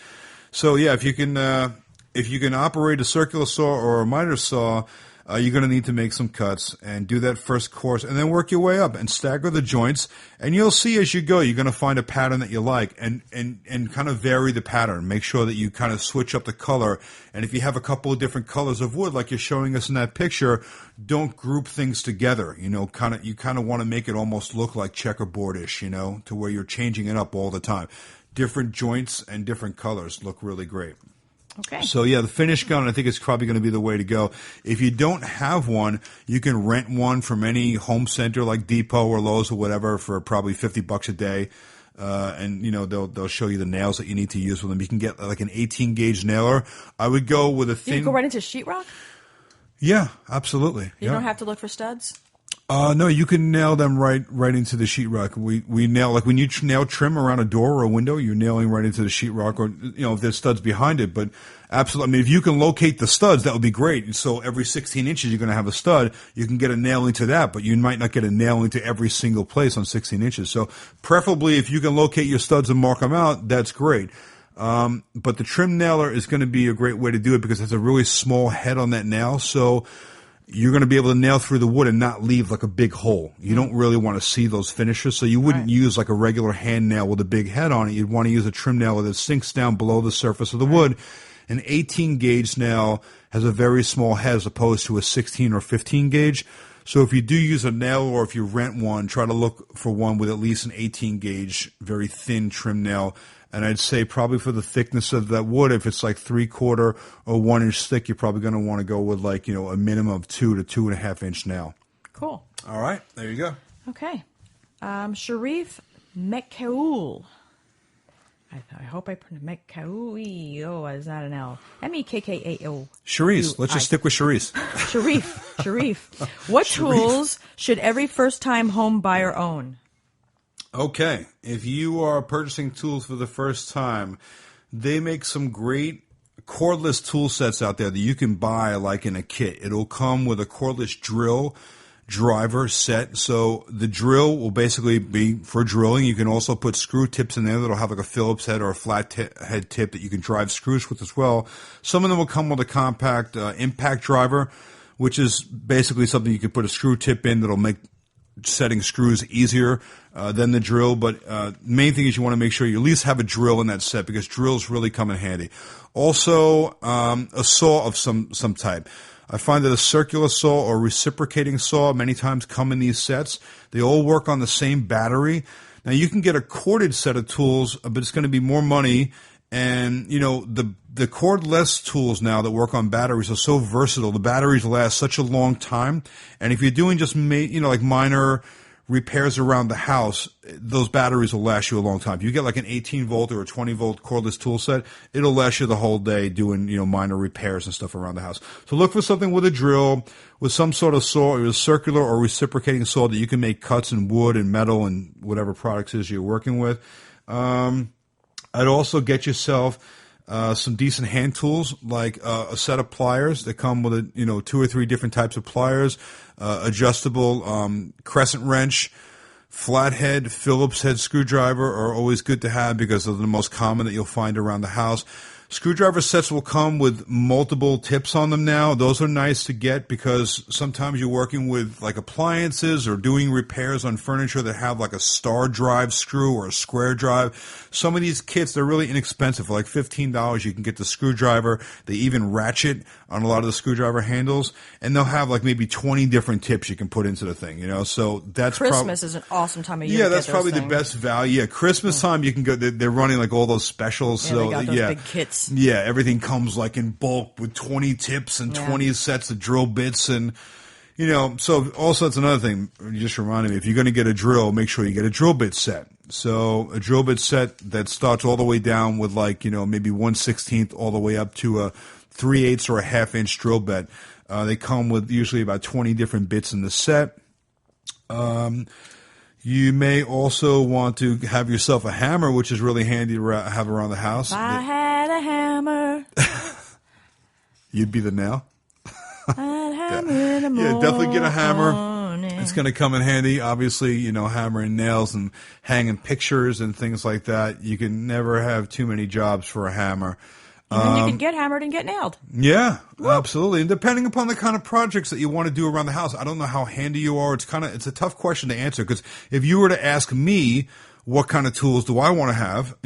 So yeah, if you can operate a circular saw or a miter saw. You're going to need to make some cuts and do that first course and then work your way up and stagger the joints. And you'll see as you go, you're going to find a pattern that you like and kind of vary the pattern. Make sure that you kind of switch up the color. And if you have a couple of different colors of wood, like you're showing us in that picture, don't group things together. You kind of want to make it almost look like checkerboardish, to where you're changing it up all the time. Different joints and different colors look really great. Okay. So yeah, the finish gun I think is probably going to be the way to go. If you don't have one, you can rent one from any home center like Depot or Lowe's or whatever for probably $50 a day. And they'll show you the nails that you need to use with them. You can get like an 18 gauge nailer. I would go with a thin. You can go right into sheetrock? Yeah, absolutely. You don't have to look for studs? No, you can nail them right into the sheetrock. We nail, like when you nail trim around a door or a window, you're nailing right into the sheetrock, or if there's studs behind it. But absolutely, I mean, if you can locate the studs, that would be great. So every 16 inches, you're going to have a stud. You can get a nailing to that, but you might not get a nailing to every single place on 16 inches. So preferably, if you can locate your studs and mark them out, that's great. But the trim nailer is going to be a great way to do it because it has a really small head on that nail. So you're going to be able to nail through the wood and not leave like a big hole. You don't really want to see those finishes, so you wouldn't use like a regular hand nail with a big head on it. You'd want to use a trim nail that sinks down below the surface of the wood. An 18 gauge nail has a very small head as opposed to a 16 or 15 gauge. So if you do use a nail or if you rent one, try to look for one with at least an 18 gauge, very thin trim nail. And I'd say probably for the thickness of that wood, if it's like 3/4 or 1 inch thick, you're probably going to want to go with like, a minimum of 2 to 2.5 inch nail. Cool. All right. There you go. Okay. Sharif Mekkaoul. I hope I pronounced Mekkaoui. Oh, it's not an L. Mekkaao. Charisse. Let's just stick with Charisse. Sharif. What tools should every first-time home buyer own? Okay, if you are purchasing tools for the first time, they make some great cordless tool sets out there that you can buy like in a kit. It'll come with a cordless drill driver set. So the drill will basically be for drilling. You can also put screw tips in there that'll have like a Phillips head or a flat head tip that you can drive screws with as well. Some of them will come with a compact impact driver, which is basically something you can put a screw tip in that'll make setting screws easier than the drill, but main thing is you want to make sure you at least have a drill in that set because drills really come in handy. Also, a saw of some type. I find that a circular saw or reciprocating saw many times come in these sets. They all work on the same battery. Now you can get a corded set of tools, but it's going to be more money. And, the cordless tools now that work on batteries are so versatile. The batteries last such a long time. And if you're doing just, like minor repairs around the house, those batteries will last you a long time. If you get like an 18 volt or a 20 volt cordless tool set, it'll last you the whole day doing, minor repairs and stuff around the house. So look for something with a drill, with some sort of saw, or a circular or reciprocating saw that you can make cuts in wood and metal and whatever products is you're working with. I'd also get yourself some decent hand tools, like a set of pliers that come with 2 or 3 different types of pliers, adjustable crescent wrench, flathead, Phillips head screwdriver are always good to have because they're the most common that you'll find around the house. Screwdriver sets will come with multiple tips on them now. Those are nice to get because sometimes you're working with like appliances or doing repairs on furniture that have like a star drive screw or a square drive. Some of these kits, they're really inexpensive. For like $15, you can get the screwdriver. They even ratchet on a lot of the screwdriver handles, and they'll have like maybe 20 different tips you can put into the thing, So that's Christmas is an awesome time of year. Yeah, that's probably the best value. Yeah, Christmas time you can go. They're running like all those specials. Yeah, they got those big kits. Yeah, everything comes like in bulk with 20 tips and 20 sets of drill bits and, so also that's another thing. You just reminded me, if you're going to get a drill, make sure you get a drill bit set. So a drill bit set that starts all the way down with like, maybe 1/16 all the way up to a 3/8 or a 1/2 inch drill bit. They come with usually about 20 different bits in the set. You may also want to have yourself a hammer, which is really handy to have around the house. If I had a hammer. You'd be the nail? I'd hammer in the morning. Yeah, definitely get a hammer. It's going to come in handy. Obviously, hammering nails and hanging pictures and things like that. You can never have too many jobs for a hammer. And then you can get hammered and get nailed. Yeah, absolutely. And depending upon the kind of projects that you want to do around the house, I don't know how handy you are. It's a tough question to answer because if you were to ask me what kind of tools do I want to have?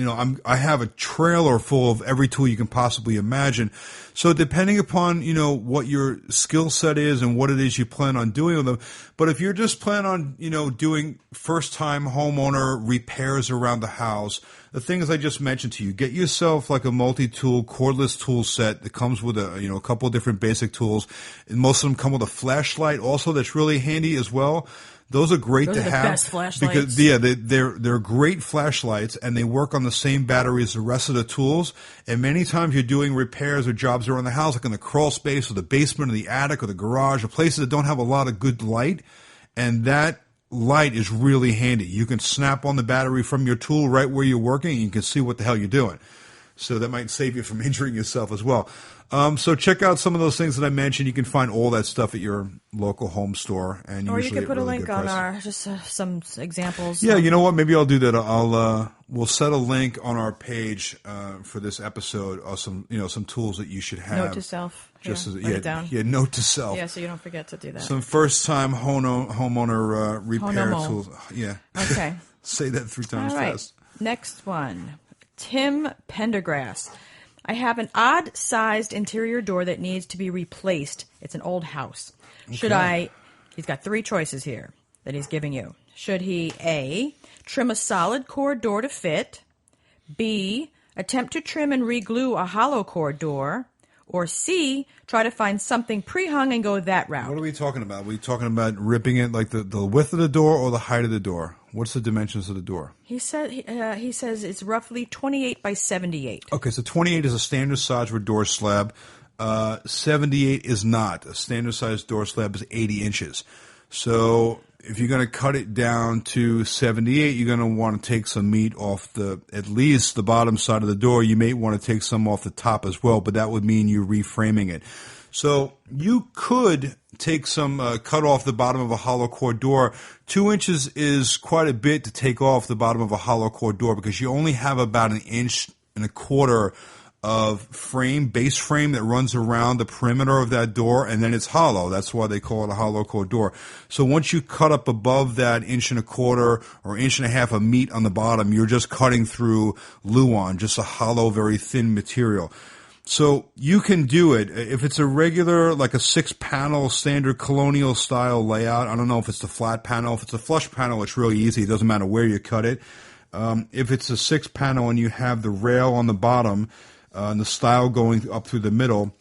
I have a trailer full of every tool you can possibly imagine. So depending upon, what your skill set is and what it is you plan on doing with them. But if you're just planning on, doing first time homeowner repairs around the house, the things I just mentioned to you, get yourself like a multi-tool cordless tool set that comes with a couple of different basic tools. And most of them come with a flashlight also that's really handy as well. Those are great to have. Best flashlights. Because they're great flashlights and they work on the same battery as the rest of the tools. And many times you're doing repairs or jobs around the house, like in the crawl space or the basement or the attic or the garage, or places that don't have a lot of good light. And that light is really handy. You can snap on the battery from your tool right where you're working and you can see what the hell you're doing. So that might save you from injuring yourself as well. So check out some of those things that I mentioned. You can find all that stuff at your local home store, and or you usually can put a really link on our some examples. Yeah, you know what? Maybe I'll do that. We'll set a link on our page for this episode of some tools that you should have. Note to self. Just write it down. Yeah, note to self. Yeah, so you don't forget to do that. Some first time homeowner repair tools. Yeah. Okay. Say that 3 times all right. fast. Next one, Tim Pendergrass. I have an odd-sized interior door that needs to be replaced. It's an old house. Okay. He's got 3 choices here that he's giving you. Should he, A, trim a solid core door to fit, B, attempt to trim and re-glue a hollow core door, or C, try to find something pre-hung and go that route? What are we talking about? Are we talking about ripping it like the width of the door or the height of the door? What's the dimensions of the door? He says it's roughly 28 by 78. Okay, so 28 is a standard size for door slab. 78 is not. A standard size door slab is 80 inches. So if you're going to cut it down to 78, you're going to want to take some meat off at least the bottom side of the door. You may want to take some off the top as well, but that would mean you're reframing it. So you could take some, cut off the bottom of a hollow core door. 2 inches is quite a bit to take off the bottom of a hollow core door because you only have about 1.25 inches of base frame that runs around the perimeter of that door, and then it's hollow. That's why they call it a hollow core door. So once you cut up above that 1.25 inches or 1.5 inches of meat on the bottom, you're just cutting through Luan, just a hollow, very thin material. So you can do it. If it's a regular, like a 6-panel standard colonial style layout, I don't know if it's the flat panel. If it's a flush panel, it's really easy. It doesn't matter where you cut it. If it's a 6-panel and you have the rail on the bottom, and the style going up through the middle,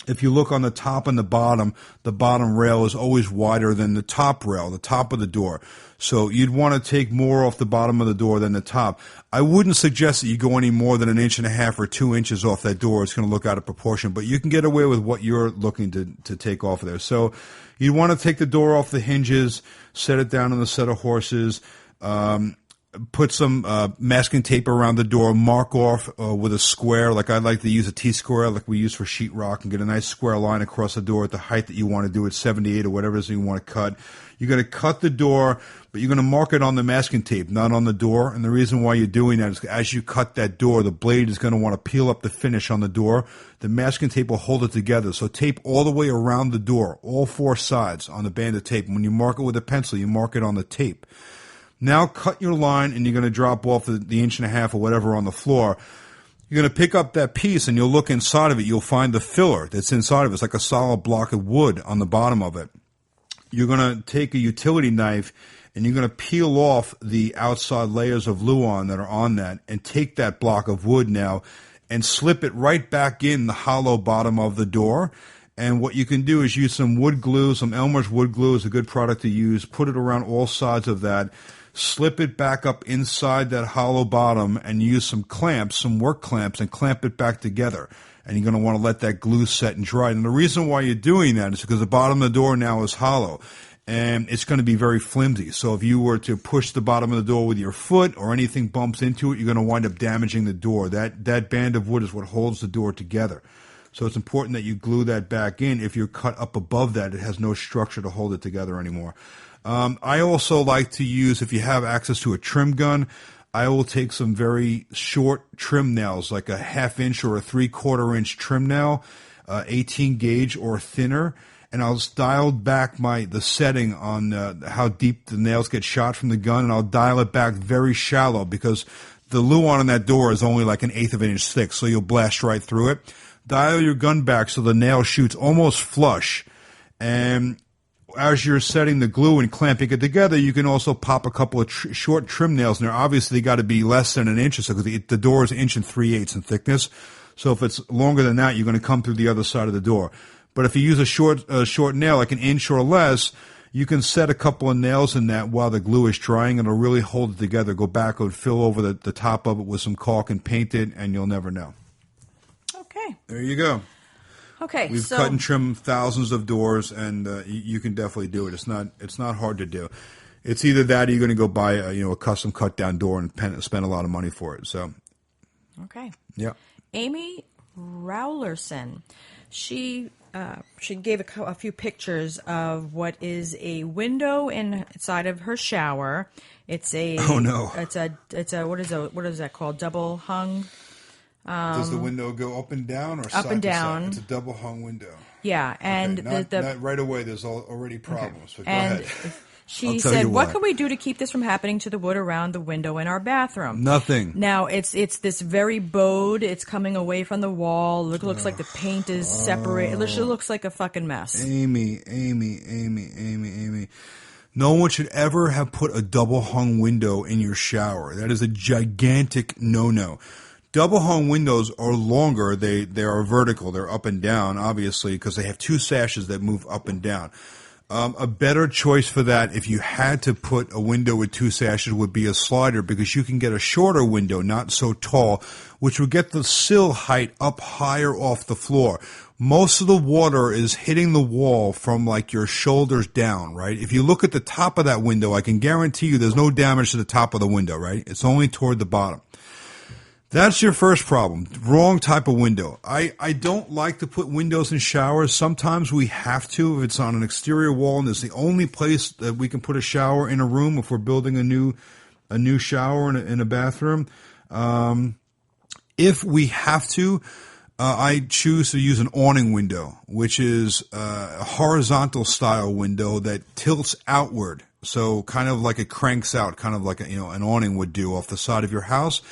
if you look on the top and the bottom rail is always wider than the top rail, the top of the door. So you'd want to take more off the bottom of the door than the top. I wouldn't suggest that you go any more than 1.5 inches or 2 inches off that door. It's going to look out of proportion, but you can get away with what you're looking to take off of there. So you'd want to take the door off the hinges, set it down on the set of horses, put some masking tape around the door, mark off with a square. Like I like to use a T-square like we use for sheetrock, and get a nice square line across the door at the height that you want to do at 78 or whatever it is you want to cut. You're going to cut the door, but you're going to mark it on the masking tape, not on the door. And the reason why you're doing that is as you cut that door, the blade is going to want to peel up the finish on the door. The masking tape will hold it together. So tape all the way around the door, all 4 sides on the band of tape. When you mark it with a pencil, you mark it on the tape. Now cut your line, and you're going to drop off the 1.5 inches or whatever on the floor. You're going to pick up that piece, and you'll look inside of it. You'll find the filler that's inside of it. It's like a solid block of wood on the bottom of it. You're going to take a utility knife, and you're going to peel off the outside layers of Luan that are on that, and take that block of wood now and slip it right back in the hollow bottom of the door. And what you can do is use some wood glue. Some Elmer's wood glue is a good product to use. Put it around all sides of that. Slip it back up inside that hollow bottom and use some clamps, some work clamps, and clamp it back together. And you're going to want to let that glue set and dry. And the reason why you're doing that is because the bottom of the door now is hollow, and it's going to be very flimsy. So if you were to push the bottom of the door with your foot or anything bumps into it, you're going to wind up damaging the door. That band of wood is what holds the door together. So it's important that you glue that back in. If you're cut up above that, it has no structure to hold it together anymore. I also like to use, if you have access to a trim gun, I will take some very short trim nails, like a 1/2 inch or a 3/4 inch trim nail. 18 gauge or thinner, and I'll dial back the setting on how deep the nails get shot from the gun, and I'll dial it back very shallow because the luan on that door is only like 1/8 of an inch thick, so you'll blast right through it. Dial your gun back so the nail shoots almost flush, and as you're setting the glue and clamping it together, you can also pop a couple of short trim nails in there. Obviously, they got to be less than an inch or so because the door is 1 3/8 inches in thickness. So if it's longer than that, you're going to come through the other side of the door. But if you use a short nail, like 1 inch or less, you can set a couple of nails in that while the glue is drying, and it'll really hold it together. Go back and fill over the top of it with some caulk and paint it, and you'll never know. Okay. There you go. Okay. We've cut and trimmed thousands of doors, and you can definitely do it. It's not hard to do. It's either that or you're going to go buy a custom cut down door and spend a lot of money for it. So. Okay. Yeah. Amy Rowlerson, she gave a few pictures of what is a window inside of her shower. It's a It's a what is that called? Double hung. Does the window go up and down or up side and to down? Side? It's a double hung window. Yeah, and okay, the not right away. There's already problems. Okay. But go ahead. She said, "What can we do to keep this from happening to the wood around the window in our bathroom?" Nothing. Now it's this very bowed. It's coming away from the wall. Looks like the paint is separated. It looks like a fucking mess. Amy. No one should ever have put a double hung window in your shower. That is a gigantic no-no. Double hung windows are longer. They are vertical. They're up and down, obviously, because they have two sashes that move up and down. A better choice for that, if you had to put a window with two sashes, would be a slider, because you can get a shorter window, not so tall, which will get the sill height up higher off the floor. Most of the water is hitting the wall from like your shoulders down, right? If you look at the top of that window, I can guarantee you there's no damage to the top of the window, right? It's only toward the bottom. That's your first problem. Wrong type of window. I don't like to put windows in showers. Sometimes we have to if it's on an exterior wall and it's the only place that we can put a shower in a room if we're building a new shower in a bathroom. If we have to, I choose to use an awning window, which is a horizontal style window that tilts outward. So kind of like it cranks out, kind of like an awning would do off the side of your house.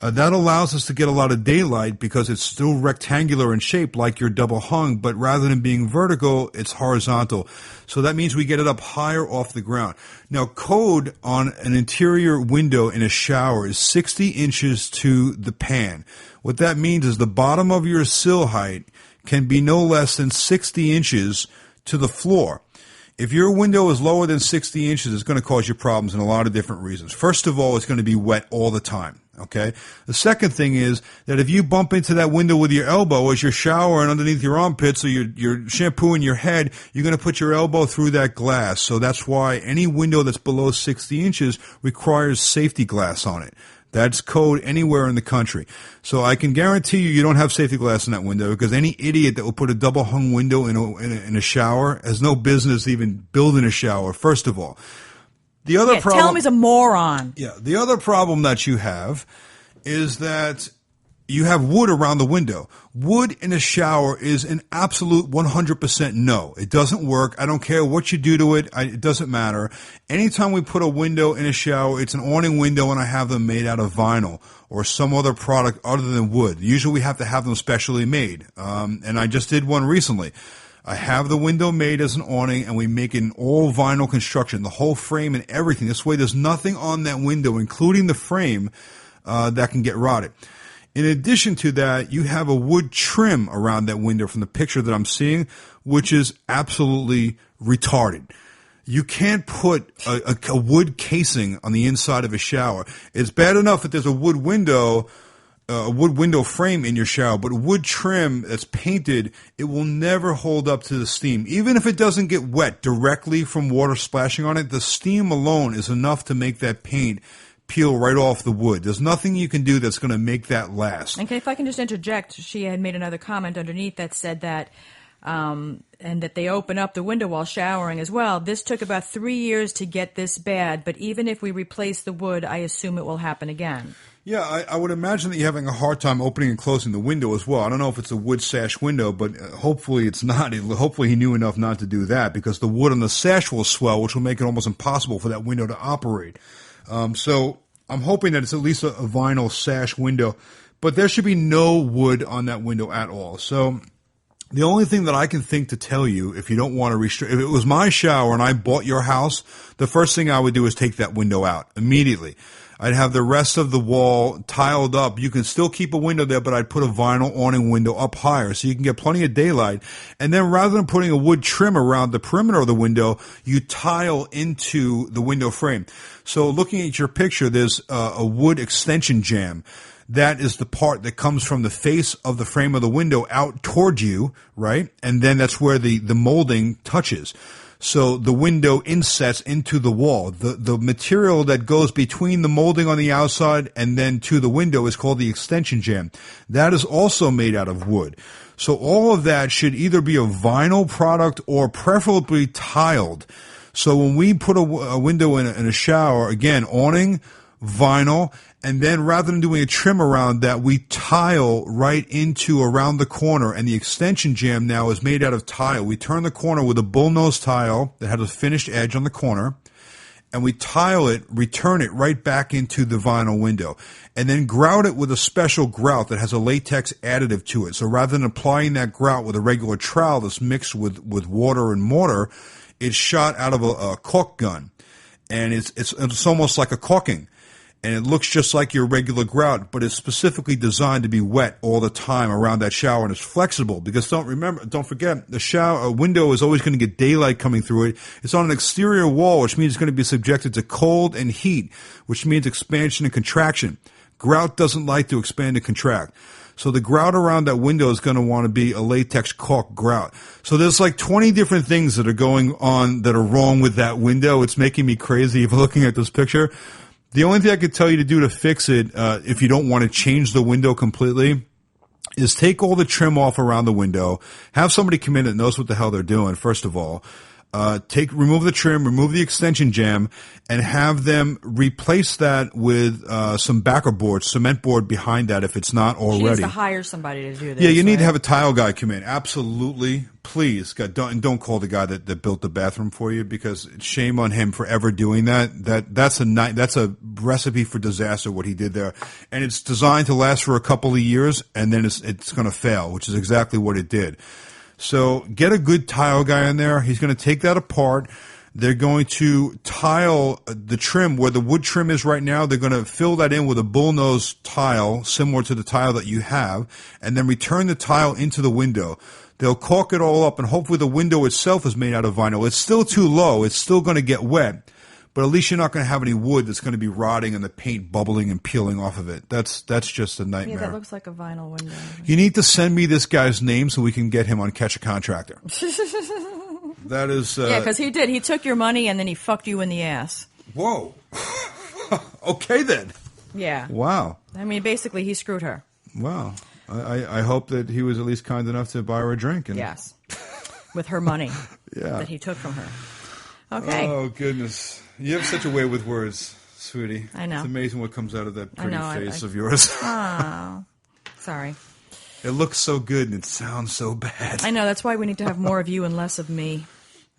That allows us to get a lot of daylight because it's still rectangular in shape like your double hung, but rather than being vertical, it's horizontal. So that means we get it up higher off the ground. Now, code on an interior window in a shower is 60 inches to the pan. What that means is the bottom of your sill height can be no less than 60 inches to the floor. If your window is lower than 60 inches, it's going to cause you problems in a lot of different reasons. First of all, it's going to be wet all the time. Okay. The second thing is that if you bump into that window with your elbow as you're showering underneath your armpits or you're shampooing your head, you're going to put your elbow through that glass. So that's why any window that's below 60 inches requires safety glass on it. That's code anywhere in the country. So I can guarantee you don't have safety glass in that window, because any idiot that will put a double hung window in a shower has no business even building a shower, first of all. The other problem, tell him he's a moron. Yeah, the other problem that you have is that you have wood around the window. Wood in a shower is an absolute 100% no. It doesn't work. I don't care what you do to it. It doesn't matter. Anytime we put a window in a shower, it's an awning window, and I have them made out of vinyl or some other product other than wood. Usually we have to have them specially made. And I just did one recently. I have the window made as an awning, and we make it an all vinyl construction, the whole frame and everything. This way there's nothing on that window, including the frame, that can get rotted. In addition to that, you have a wood trim around that window from the picture that I'm seeing, which is absolutely retarded. You can't put a wood casing on the inside of a shower. It's bad enough that there's a wood window frame in your shower, but wood trim that's painted, it will never hold up to the steam. Even if it doesn't get wet directly from water splashing on it, the steam alone is enough to make that paint peel right off the wood. There's nothing you can do that's going to make that last. And if I can just interject, she had made another comment underneath that said that, and that they open up the window while showering as well. This took about 3 years to get this bad, but even if we replace the wood, I assume it will happen again. Yeah, I would imagine that you're having a hard time opening and closing the window as well. I don't know if it's a wood sash window, but hopefully it's not. Hopefully he knew enough not to do that, because the wood on the sash will swell, which will make it almost impossible for that window to operate. So I'm hoping that it's at least a vinyl sash window, but there should be no wood on that window at all. So the only thing that I can think to tell you, if you don't want to restrict, if it was my shower and I bought your house, the first thing I would do is take that window out immediately. I'd have the rest of the wall tiled up. You can still keep a window there, but I'd put a vinyl awning window up higher so you can get plenty of daylight. And then rather than putting a wood trim around the perimeter of the window, you tile into the window frame. So looking at your picture, there's a wood extension jamb. That is the part that comes from the face of the frame of the window out toward you, right? And then that's where the molding touches. So the window insets into the wall. The material that goes between the molding on the outside and then to the window is called the extension jamb. That is also made out of wood. So all of that should either be a vinyl product or preferably tiled. So when we put a window in a shower, again, awning, vinyl, and then rather than doing a trim around that, we tile right into around the corner, and the extension jamb now is made out of tile. We turn the corner with a bullnose tile that has a finished edge on the corner, and we tile it, return it right back into the vinyl window, and then grout it with a special grout that has a latex additive to it. So rather than applying that grout with a regular trowel that's mixed with water and mortar, it's shot out of a caulk gun, and it's almost like a caulking. And it looks just like your regular grout, but it's specifically designed to be wet all the time around that shower, and it's flexible because don't forget, the shower window is always going to get daylight coming through it. It's on an exterior wall, which means it's going to be subjected to cold and heat, which means expansion and contraction. Grout doesn't like to expand and contract. So the grout around that window is going to want to be a latex caulk grout. So there's like 20 different things that are going on that are wrong with that window. It's making me crazy if looking at this picture. The only thing I could tell you to do to fix it, if you don't want to change the window completely, is take all the trim off around the window. Have somebody come in that knows what the hell they're doing, first of all. Remove the trim, remove the extension jamb, and have them replace that with some backer board, cement board behind that if it's not already. She needs to hire somebody to do this. Yeah, you need to have a tile guy come in. Absolutely. Please, God, don't call the guy that built the bathroom for you, because shame on him for ever doing that. That's a recipe for disaster, what he did there. And it's designed to last for a couple of years, and then it's going to fail, which is exactly what it did. So get a good tile guy in there. He's going to take that apart. They're going to tile the trim where the wood trim is right now. They're going to fill that in with a bullnose tile similar to the tile that you have, and then return the tile into the window. They'll caulk it all up, and hopefully the window itself is made out of vinyl. It's still too low. It's still going to get wet, but at least you're not going to have any wood that's going to be rotting and the paint bubbling and peeling off of it. That's just a nightmare. Yeah, that looks like a vinyl window. You need to send me this guy's name so we can get him on Catch a Contractor. That is... yeah, because he did. He took your money and then he fucked you in the ass. Whoa. Okay, then. Yeah. Wow. I mean, basically, he screwed her. Wow. I hope that he was at least kind enough to buy her a drink. Yes. With her money yeah. that he took from her. Okay. Oh, goodness. You have such a way with words, sweetie. I know. It's amazing what comes out of that pretty face of yours. Oh, sorry. It looks so good and it sounds so bad. I know. That's why we need to have more of you and less of me.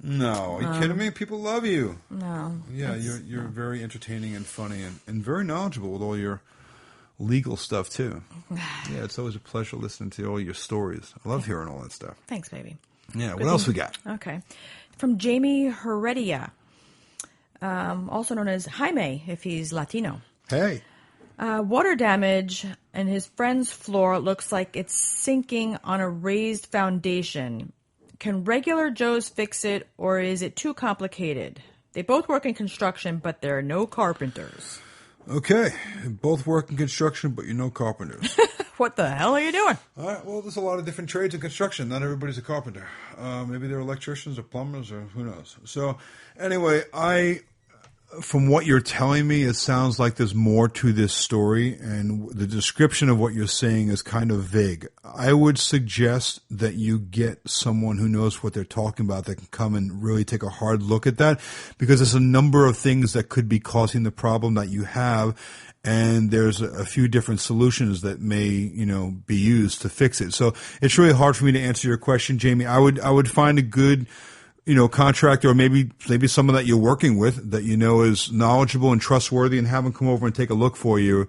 No. Are you kidding me? People love you. No. Yeah, you're very entertaining and funny and very knowledgeable with all your legal stuff, too. Yeah, it's always a pleasure listening to all your stories. I love hearing all that stuff. Thanks, baby. Yeah, what else we got? Okay. From Jamie Heredia, also known as Jaime, if he's Latino. Hey. Water damage in his friend's floor looks like it's sinking on a raised foundation. Can regular Joes fix it, or is it too complicated? They both work in construction, but there are no carpenters. Okay. Both work in construction, but you're no carpenters. What the hell are you doing? All right. Well, there's a lot of different trades in construction. Not everybody's a carpenter. Maybe they're electricians or plumbers or who knows. So, anyway, from what you're telling me, it sounds like there's more to this story, and the description of what you're saying is kind of vague. I would suggest that you get someone who knows what they're talking about that can come and really take a hard look at that, because there's a number of things that could be causing the problem that you have, and there's a few different solutions that may, be used to fix it. So it's really hard for me to answer your question, Jamie. I would find a good contractor, or maybe someone that you're working with that is knowledgeable and trustworthy, and have them come over and take a look for you,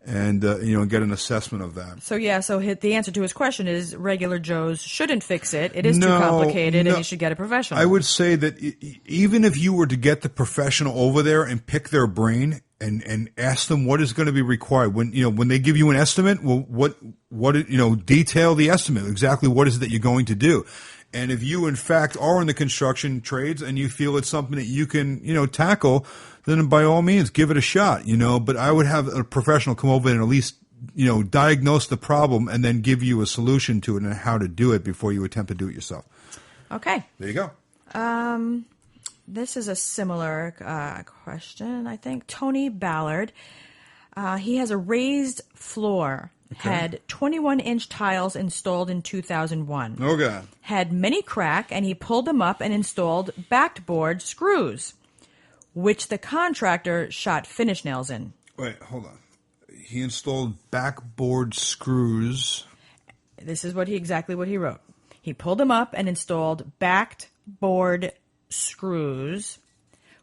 and get an assessment of that. So the answer to his question is regular Joes shouldn't fix it. It is too complicated, and you should get a professional. I would say that even if you were to get the professional over there and pick their brain and ask them what is going to be required when they give you an estimate, well, what detail the estimate, exactly what is it that you're going to do. And if you, in fact, are in the construction trades and you feel it's something that you can, tackle, then by all means, give it a shot, But I would have a professional come over and at least, diagnose the problem and then give you a solution to it and how to do it before you attempt to do it yourself. Okay. There you go. This is a similar question, I think. Tony Ballard. He has a raised floor. Okay. Had 21-inch tiles installed in 2001. Oh, God. Had many crack, and he pulled them up and installed backboard screws, which the contractor shot finish nails in. Wait, hold on. He installed backboard screws. This is exactly what he wrote. He pulled them up and installed backboard screws,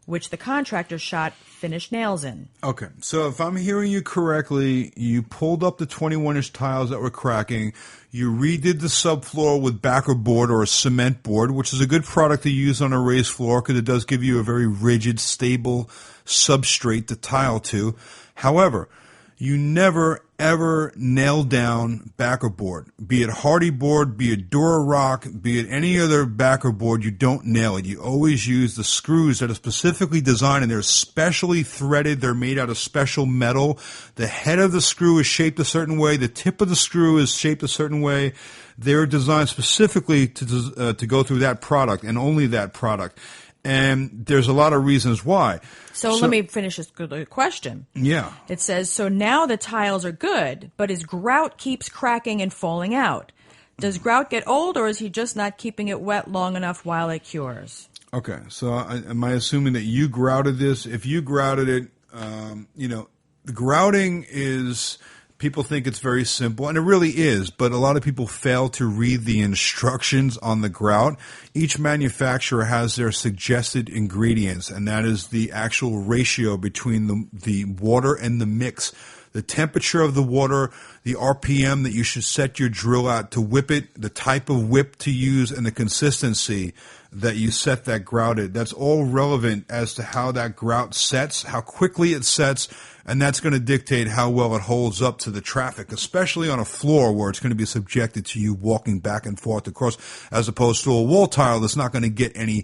which the contractor shot finish nails in. Okay, so if I'm hearing you correctly, you pulled up the 21-inch tiles that were cracking, you redid the subfloor with backer board or a cement board, which is a good product to use on a raised floor because it does give you a very rigid, stable substrate to tile to. However, you never, ever nail down backer board. Be it Hardy board, be it Dura-Rock, be it any other backer board, you don't nail it. You always use the screws that are specifically designed, and they're specially threaded. They're made out of special metal. The head of the screw is shaped a certain way. The tip of the screw is shaped a certain way. They're designed specifically to go through that product and only that product. And there's a lot of reasons why. So let me finish this question. Yeah. It says, so now the tiles are good, but his grout keeps cracking and falling out. Does grout get old, or is he just not keeping it wet long enough while it cures? Okay, so am I assuming that you grouted this? If you grouted it, the grouting is... People think it's very simple, and it really is, but a lot of people fail to read the instructions on the grout. Each manufacturer has their suggested ingredients, and that is the actual ratio between the water and the mix, the temperature of the water, the RPM that you should set your drill at to whip it, the type of whip to use, and the consistency that you set that grout at. That's all relevant as to how that grout sets, how quickly it sets, and that's going to dictate how well it holds up to the traffic, especially on a floor where it's going to be subjected to you walking back and forth across, as opposed to a wall tile that's not going to get any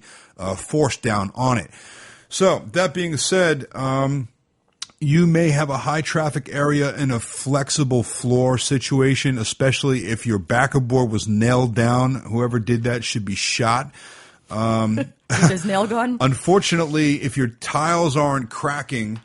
force down on it. So, that being said, you may have a high traffic area in a flexible floor situation, especially if your backer board was nailed down. Whoever did that should be shot. His nail gun? Unfortunately, if your tiles aren't cracking,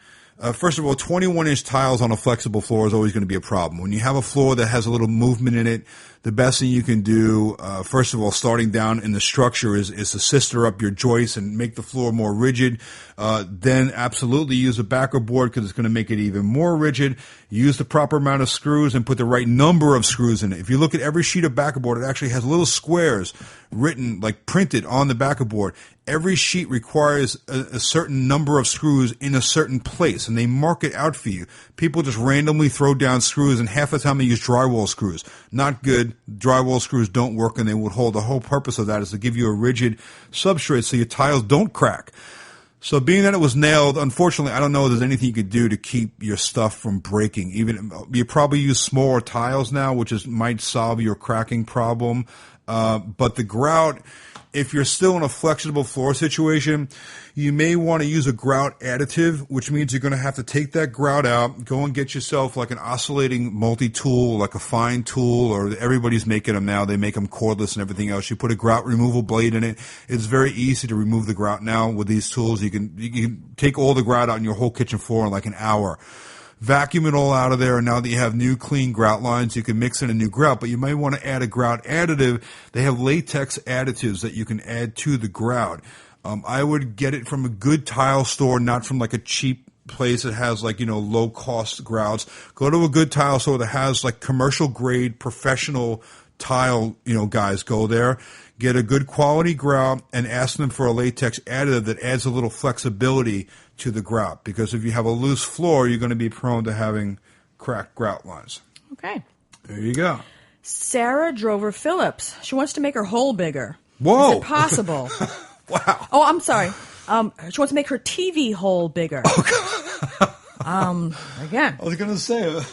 first of all, 21-inch tiles on a flexible floor is always going to be a problem. When you have a floor that has a little movement in it, the best thing you can do, first of all, starting down in the structure is to sister up your joists and make the floor more rigid. Then absolutely use a backer board because it's going to make it even more rigid. Use the proper amount of screws and put the right number of screws in it. If you look at every sheet of backer board, it actually has little squares written, like printed on the backer board. Every sheet requires a certain number of screws in a certain place, and they mark it out for you. People just randomly throw down screws, and half the time they use drywall screws. Not good. Drywall screws don't work, and they would hold. The whole purpose of that is to give you a rigid substrate so your tiles don't crack. So being that it was nailed, unfortunately, I don't know if there's anything you could do to keep your stuff from breaking. Even you probably use smaller tiles now, which might solve your cracking problem. But the grout, if you're still in a flexible floor situation, you may want to use a grout additive, which means you're going to have to take that grout out, go and get yourself like an oscillating multi-tool, like a fine tool, or everybody's making them now. They make them cordless and everything else. You put a grout removal blade in it. It's very easy to remove the grout now with these tools. You can take all the grout out on your whole kitchen floor in like an hour. Vacuum it all out of there, and now that you have new clean grout lines, you can mix in a new grout, but you may want to add a grout additive. They have latex additives that you can add to the grout. I would get it from a good tile store, not from like a cheap place that has like, low cost grouts. Go to a good tile store that has like commercial grade professional tile, guys. Go there, get a good quality grout, and ask them for a latex additive that adds a little flexibility to the grout, because if you have a loose floor, you're going to be prone to having cracked grout lines. Okay. There you go. Sarah Drover Phillips. She wants to make her hole bigger. Whoa. Is it possible? Wow. Oh, I'm sorry. She wants to make her TV hole bigger. Again. I was going to say...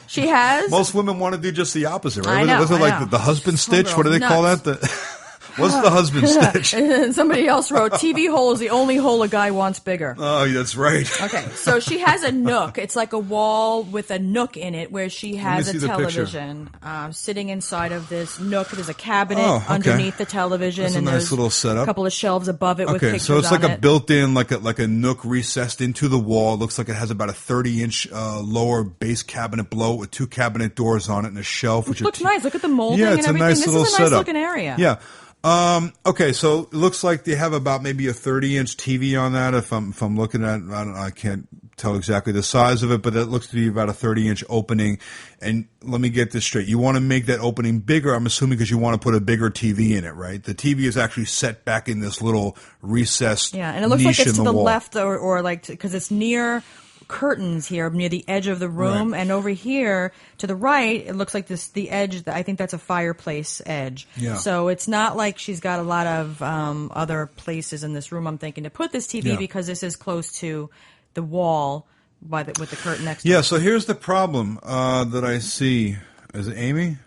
She has... Most women want to do just the opposite, right? I know, Was it like know. the husband stitch? Some What do they girls call nuts. that? What's the husband stitch? And somebody else wrote, TV hole is the only hole a guy wants bigger. Oh, that's right. Okay, so she has a nook. It's like a wall with a nook in it where she has see a the television sitting inside of this nook. There's a cabinet Oh, okay. underneath the television. That's a and nice there's little setup. a couple of shelves above it with Okay, pictures so it's like on a it. built-in, like a nook recessed into the wall. It looks like it has about a 30-inch lower base cabinet below with 2 cabinet doors on it and a shelf. Which looks nice. Look at the molding Yeah, and it's a everything. nice This little is a setup. nice looking area. Yeah. Okay, so it looks like they have about maybe a 30-inch TV on that. If I'm looking at, I can't tell exactly the size of it, but it looks to be about a 30-inch opening. And let me get this straight: you want to make that opening bigger. I'm assuming because you want to put a bigger TV in it, right? The TV is actually set back in this little recessed Yeah, and it looks like niche it's to in the wall. left or like because it's near curtains here near the edge of the room, Right. and over here to the right it looks like the edge. I think that's a fireplace edge. Yeah. So it's not like she's got a lot of other places in this room, I'm thinking, to put this TV Yeah. because this is close to the wall with the curtain next to Yeah. it. So here's the problem that I see. Is it Amy?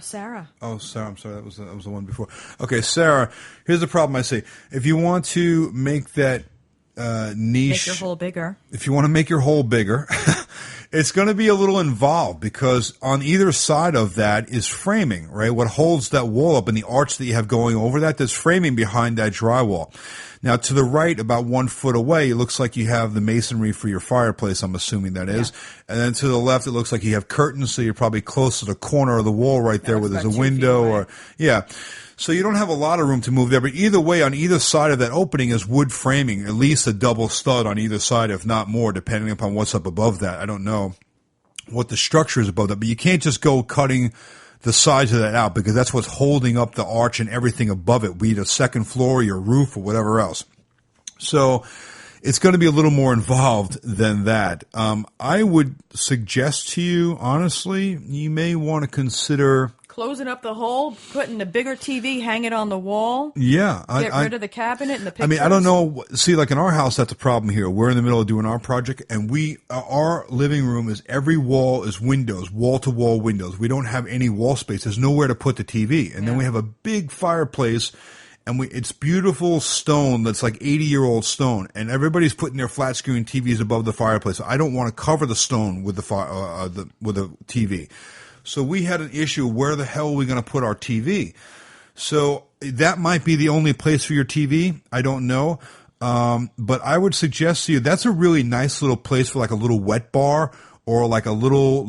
Sarah. Oh, Sarah, I'm sorry. That was the one before. Okay, Sarah, here's the problem I see. If you want to make that niche... Make your hole bigger. If you want to make your hole bigger, it's going to be a little involved because on either side of that is framing, right? What holds that wall up and the arch that you have going over that, there's framing behind that drywall. Now, to the right, about 1 foot away, it looks like you have the masonry for your fireplace, I'm assuming that is. And then to the left, it looks like you have curtains, so you're probably close to the corner of the wall right there where looks there's a about 2 feet window away. or, yeah. So you don't have a lot of room to move there, but either way, on either side of that opening is wood framing, at least a double stud on either side, if not more, depending upon what's up above that. I don't know what the structure is above that, but you can't just go cutting the sides of that out because that's what's holding up the arch and everything above it, be it a second floor, your roof, or whatever else. So it's going to be a little more involved than that. I would suggest to you, honestly, you may want to consider... Closing up the hole, putting a bigger TV, hang it on the wall. Yeah. Get rid of the cabinet and the pictures. I mean, I don't know. See, like in our house, that's a problem here. We're in the middle of doing our project, and our living room is every wall is windows, wall-to-wall windows. We don't have any wall space. There's nowhere to put the TV. And then we have a big fireplace, and it's beautiful stone that's like 80-year-old stone, and everybody's putting their flat-screen TVs above the fireplace. I don't want to cover the stone with with a TV. So we had an issue, where the hell are we going to put our TV? So that might be the only place for your TV. I don't know. But I would suggest to you, that's a really nice little place for like a little wet bar or like a little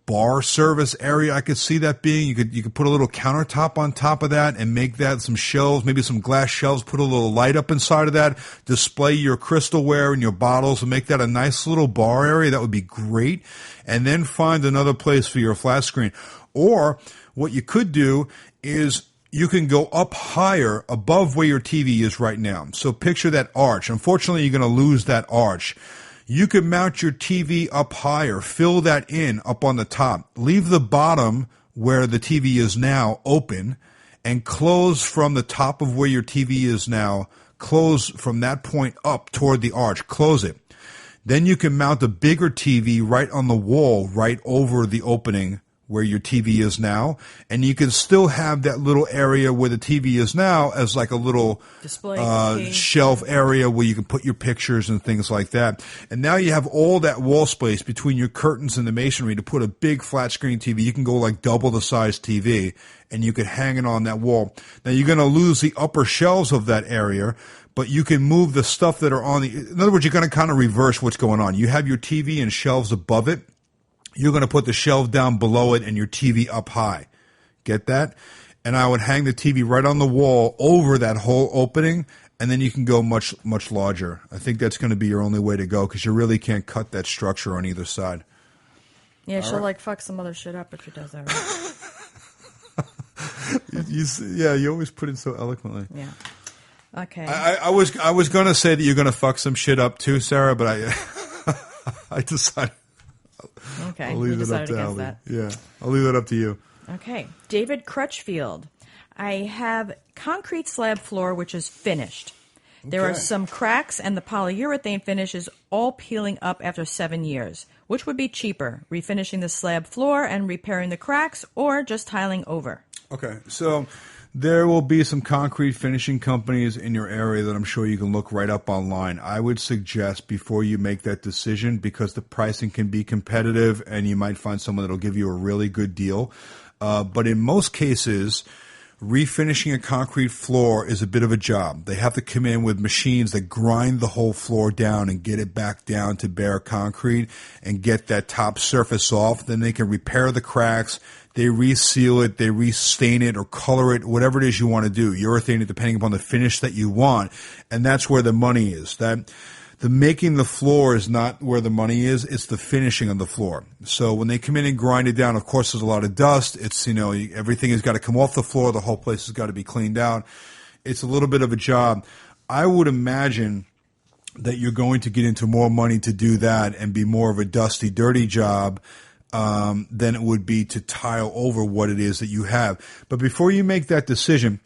bar service area. I could see that being. You could put a little countertop on top of that and make that some shelves, maybe some glass shelves, put a little light up inside of that, display your crystalware and your bottles and make that a nice little bar area. That would be great. And then find another place for your flat screen. Or what you could do is you can go up higher above where your TV is right now. So picture that arch. Unfortunately, you're going to lose that arch. You could mount your TV up higher, fill that in up on the top, leave the bottom where the TV is now open, and close from the top of where your TV is now, close from that point up toward the arch, close it. Then you can mount a bigger TV right on the wall, right over the opening where your TV is now, and you can still have that little area where the TV is now as like a little display shelf area where you can put your pictures and things like that. And now you have all that wall space between your curtains and the masonry to put a big flat screen TV. You can go like double the size TV, and you could hang it on that wall. Now you're going to lose the upper shelves of that area, but you can move the stuff that are on the, in other words, you're going to kind of reverse what's going on. You have your TV and shelves above it. You're going to put the shelf down below it and your TV up high. Get that? And I would hang the TV right on the wall over that whole opening, and then you can go much, much larger. I think that's going to be your only way to go because you really can't cut that structure on either side. Yeah, she'll like fuck some other shit up if she does that, right? You always put it so eloquently. Yeah. Okay. I was going to say that you're going to fuck some shit up too, Sarah, but I decided. Okay, I'll leave it up to Ali. Yeah, I'll leave it up to you. Okay, David Crutchfield. I have concrete slab floor which is finished. There are some cracks and the polyurethane finish is all peeling up after 7 years. Which would be cheaper, refinishing the slab floor and repairing the cracks or just tiling over? Okay, so there will be some concrete finishing companies in your area that I'm sure you can look right up online. I would suggest before you make that decision, because the pricing can be competitive and you might find someone that will give you a really good deal. But in most cases, refinishing a concrete floor is a bit of a job. They have to come in with machines that grind the whole floor down and get it back down to bare concrete and get that top surface off. Then they can repair the cracks. They reseal it, they restain it or color it, whatever it is you want to do. Urethane it depending upon the finish that you want. And that's where the money is. That the making the floor is not where the money is. It's the finishing of the floor. So when they come in and grind it down, of course, there's a lot of dust. It's, everything has got to come off the floor. The whole place has got to be cleaned out. It's a little bit of a job. I would imagine that you're going to get into more money to do that and be more of a dusty, dirty job than it would be to tile over what it is that you have. But before you make that decision,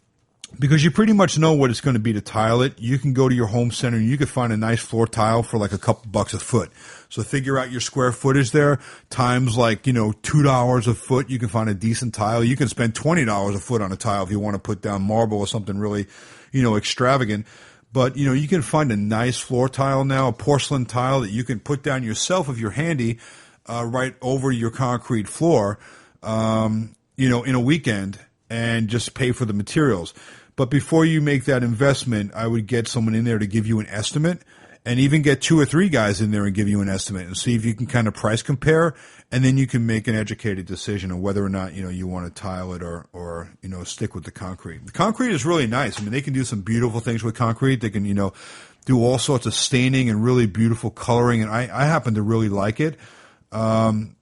because you pretty much know what it's going to be to tile it, you can go to your home center and you can find a nice floor tile for like a couple bucks a foot. So figure out your square footage there, times like, $2 a foot. You can find a decent tile. You can spend $20 a foot on a tile if you want to put down marble or something really, extravagant. But, you can find a nice floor tile now, a porcelain tile that you can put down yourself if you're handy, right over your concrete floor, in a weekend and just pay for the materials. But before you make that investment, I would get someone in there to give you an estimate and even get 2 or 3 guys in there and give you an estimate and see if you can kind of price compare. And then you can make an educated decision on whether or not, you want to tile it or stick with the concrete. The concrete is really nice. I mean, they can do some beautiful things with concrete. They can, do all sorts of staining and really beautiful coloring. And I happen to really like it. And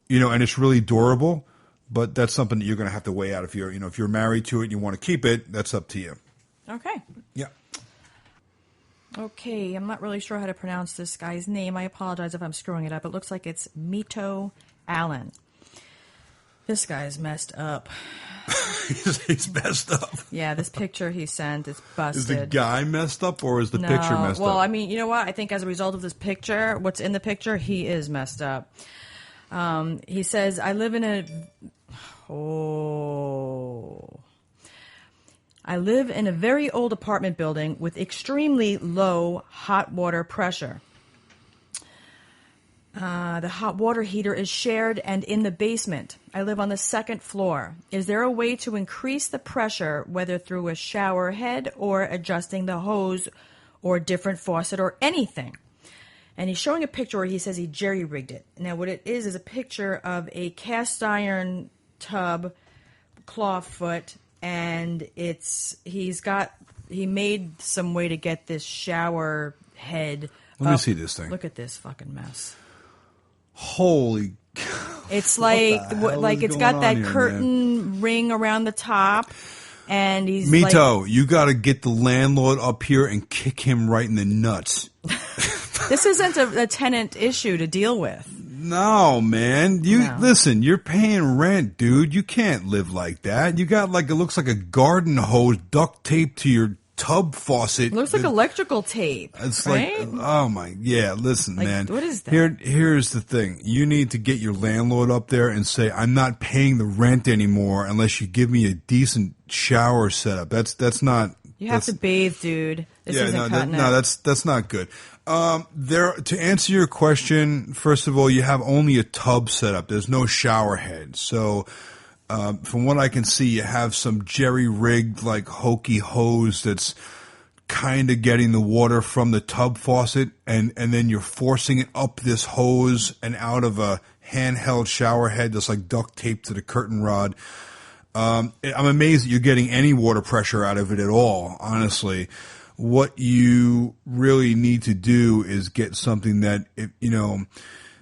it's really durable. But that's something that you're going to have to weigh out. If you're married to it and you want to keep it, that's up to you. Okay. Yeah. Okay, I'm not really sure how to pronounce this guy's name. I apologize if I'm screwing it up. It looks like it's Mito Allen. This guy's messed up. He's messed up. Yeah, this picture he sent is busted. Is the guy messed up or is the picture messed up? Well, I mean, you know what? I think as a result of this picture, what's in the picture, he is messed up. He says, I live in a very old apartment building with extremely low hot water pressure. The hot water heater is shared and in the basement. I live on the 2nd floor. Is there a way to increase the pressure, whether through a shower head or adjusting the hose or a different faucet or anything? And he's showing a picture where he says he jerry-rigged it. Now, what it is a picture of a cast iron tub, clawfoot, and he made some way to get this shower head. Let me see this thing. Look at this fucking mess. Holy. It's like it's got that curtain ring around the top, and he's Mito, you got to get the landlord up here and kick him right in the nuts. This isn't a tenant issue to deal with. No, man. Listen, you're paying rent, dude. You can't live like that. You got it looks like a garden hose duct taped to your tub faucet. It looks like electrical tape. It's right? like, oh my, yeah. Listen, Like, man. what is that? Here's the thing. You need to get your landlord up there and say, I'm not paying the rent anymore unless you give me a decent shower setup. That's not. You have to bathe, dude. This isn't cutting it. No, that's not good. To answer your question, first of all, you have only a tub setup. There's no shower head. So, from what I can see, you have some jerry-rigged, like, hokey hose that's kind of getting the water from the tub faucet, and then you're forcing it up this hose and out of a handheld shower head that's like duct taped to the curtain rod. I'm amazed that you're getting any water pressure out of it at all, honestly. What you really need to do is get something that,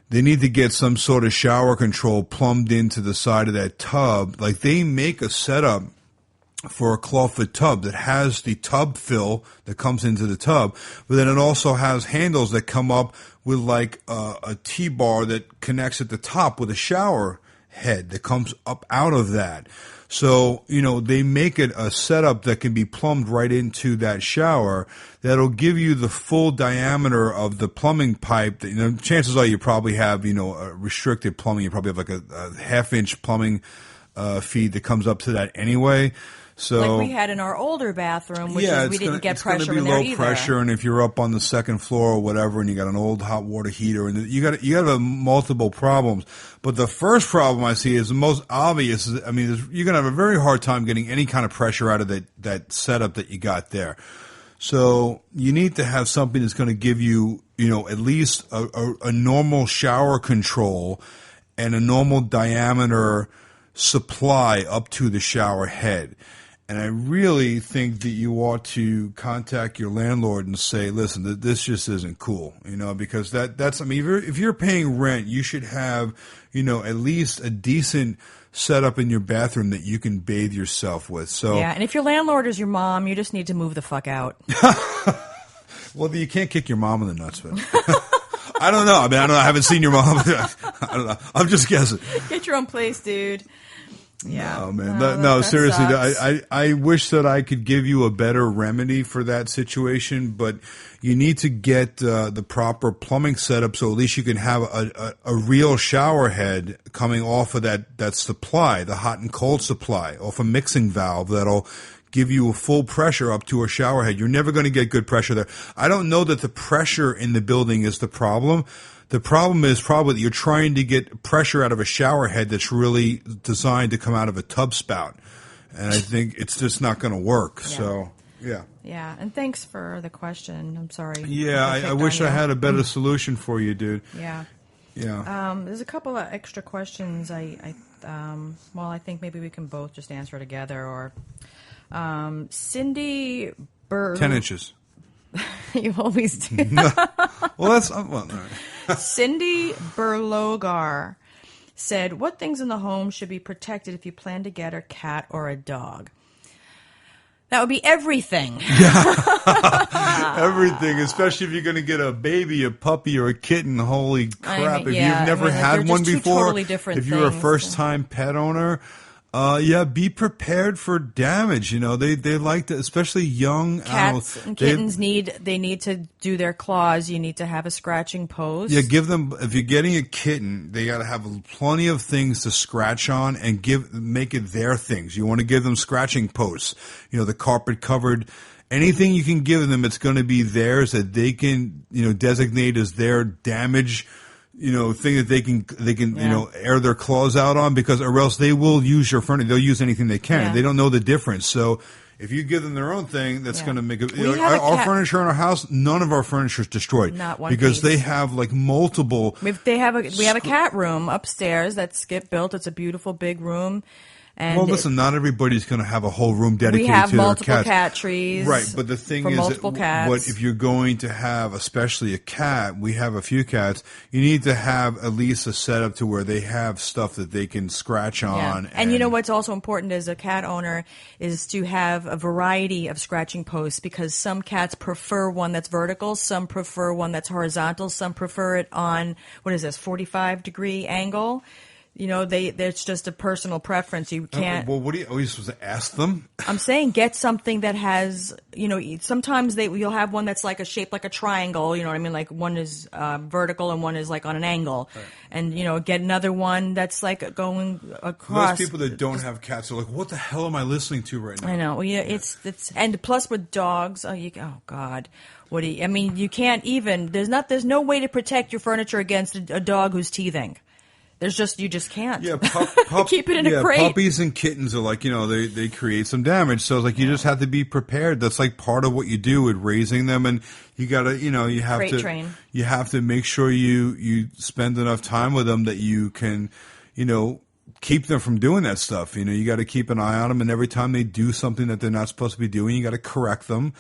they need to get some sort of shower control plumbed into the side of that tub. Like, they make a setup for a clawfoot tub that has the tub fill that comes into the tub, but then it also has handles that come up with like a T-bar that connects at the top with a shower head that comes up out of that. So, they make it a setup that can be plumbed right into that shower that'll give you the full diameter of the plumbing pipe. That, chances are you probably have, a restricted plumbing. You probably have like a half-inch plumbing feed that comes up to that anyway. So, like we had in our older bathroom, which is we didn't get pressure in there either. It's going to be either. low pressure, and if you're up on the second floor or whatever, and you got an old hot water heater, and you got multiple problems. But the first problem I see is the most obvious. You're going to have a very hard time getting any kind of pressure out of that setup that you got there. So you need to have something that's going to give you, at least a normal shower control and a normal diameter supply up to the shower head. And I really think that you ought to contact your landlord and say, listen, this just isn't cool, because if you're paying rent, you should have, at least a decent setup in your bathroom that you can bathe yourself with. So yeah, and if your landlord is your mom, you just need to move the fuck out. Well, you can't kick your mom in the nuts, but I don't know. I haven't seen your mom. I don't know. I'm just guessing. Get your own place, dude. Yeah. No, man. that Seriously. sucks. I wish that I could give you a better remedy for that situation, but you need to get the proper plumbing setup so at least you can have a real shower head coming off of that supply, the hot and cold supply, off a mixing valve that'll give you a full pressure up to a shower head. You're never going to get good pressure there. I don't know that the pressure in the building is the problem. The problem is probably that you're trying to get pressure out of a shower head that's really designed to come out of a tub spout. And I think it's just not going to work. Yeah. So, yeah. Yeah, and thanks for the question. I'm sorry. Yeah, I wish I had a better solution for you, dude. Yeah. Yeah. There's a couple of extra questions. I think maybe we can both just answer together. Or Cindy Bird. 10 inches. You always do. Well, that's all right. Cindy Berlogar said, what things in the home should be protected if you plan to get a cat or a dog? That would be everything. Everything, especially if you're going to get a baby, a puppy, or a kitten. Holy crap. If you've never had one before, totally different if you're a things. first-time pet owner, be prepared for damage. They like to, especially young cats animals. and kittens need to do their claws. You need to have a scratching post. Yeah, give them. If you're getting a kitten, they got to have plenty of things to scratch on and make it their things. You want to give them scratching posts. The carpet covered. Anything you can give them, it's going to be theirs that they can designate as their damage. Thing that they can air their claws out on, or else they will use your furniture. They'll use anything they can. Yeah. They don't know the difference. So if you give them their own thing, that's going to make it. Our furniture in our house, none of our furniture is destroyed. Not one because piece. they have like multiple. We have a cat room upstairs that Skip built. It's a beautiful big room. And well, listen, not everybody's going to have a whole room dedicated we have to their multiple cats. cat trees, Right? But the thing is, cats. If you're going to have, especially a cat, we have a few cats. You need to have at least a setup to where they have stuff that they can scratch on. And you know what's also important as a cat owner is to have a variety of scratching posts, because some cats prefer one that's vertical, some prefer one that's horizontal, some prefer it on 45-degree angle. It's just a personal preference. You can't. Well, what are you supposed to ask them? I'm saying get something that has, sometimes you'll have one that's like a shape like a triangle, you know what I mean? Like one is vertical and one is like on an angle. Right. And, get another one that's like going across. Those people that don't have cats are like, what the hell am I listening to right now? I know. Yeah, it's and plus with dogs, oh God. You can't even, there's no way to protect your furniture against a dog who's teething. You just can't. Yeah, keep it in a crate. Puppies and kittens are like, they create some damage. So it's like you just have to be prepared. That's like part of what you do with raising them, and you gotta, you have crate to train. You have to make sure you spend enough time with them that you can, keep them from doing that stuff. You got to keep an eye on them, and every time they do something that they're not supposed to be doing, you got to correct them,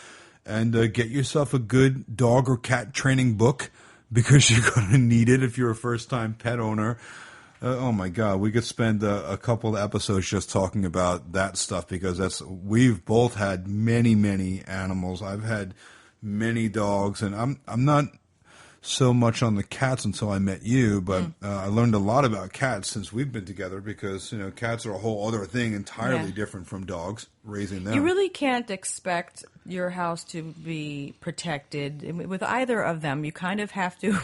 and get yourself a good dog or cat training book, because you're going to need it if you're a first-time pet owner. Oh my God, we could spend a couple of episodes just talking about that stuff, because we've both had many, many animals. I've had many dogs, and I'm not so much on the cats until I met you, but I learned a lot about cats since we've been together, because cats are a whole other thing entirely different from dogs, raising them. You really can't expect your house to be protected with either of them. You kind of have to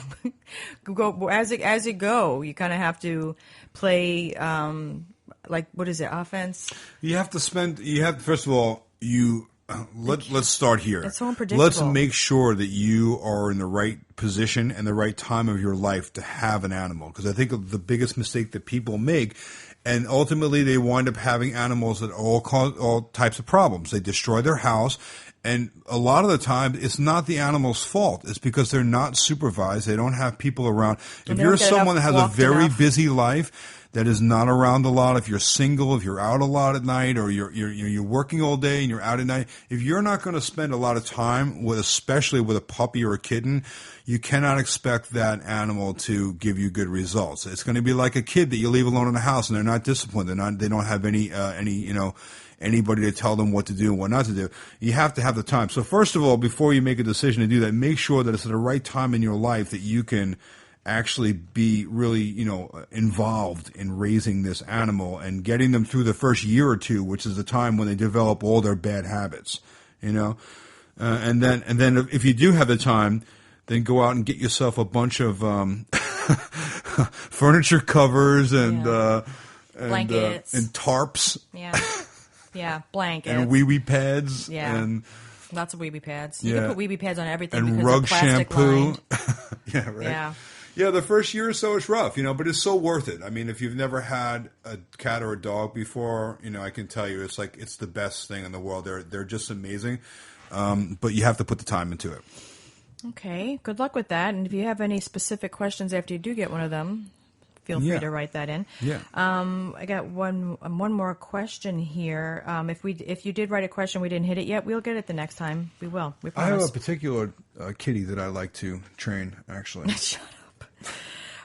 go as you go. You kind of have to play what is it, offense? First of all, let's start here. It's so unpredictable. Let's make sure that you are in the right position and the right time of your life to have an animal, because I think the biggest mistake that people make, and ultimately they wind up having animals that all cause all types of problems. They destroy their house, and a lot of the time it's not the animal's fault. It's because they're not supervised. They don't have people around. If you're someone that has a very busy life, that is not around a lot, if you're single, if you're out a lot at night, or you're working all day and you're out at night, if you're not going to spend a lot of time especially with a puppy or a kitten, you cannot expect that animal to give you good results. It's going to be like a kid that you leave alone in the house and they're not disciplined. They don't have anybody to tell them what to do and what not to do. You have to have the time. So first of all, before you make a decision to do that, make sure that it's at the right time in your life that you can actually be really, involved in raising this animal and getting them through the first year or two, which is the time when they develop all their bad habits, and then if you do have the time, then go out and get yourself a bunch of furniture covers and blankets and tarps. Yeah, blankets and wee pads. Yeah. And lots of weeby pads. You can put weeby pads on everything, and because rug they're plastic shampoo. lined. Yeah, right. Yeah. Yeah, the first year or so is rough, but it's so worth it. I mean, if you've never had a cat or a dog before, I can tell you it's the best thing in the world. They're just amazing, but you have to put the time into it. Okay, good luck with that. And if you have any specific questions after you do get one of them, feel free to write that in. Yeah. I got one more question here. If you did write a question, we didn't hit it yet, we'll get it the next time. We will. We promise. I have a particular kitty that I like to train, actually. Shut up.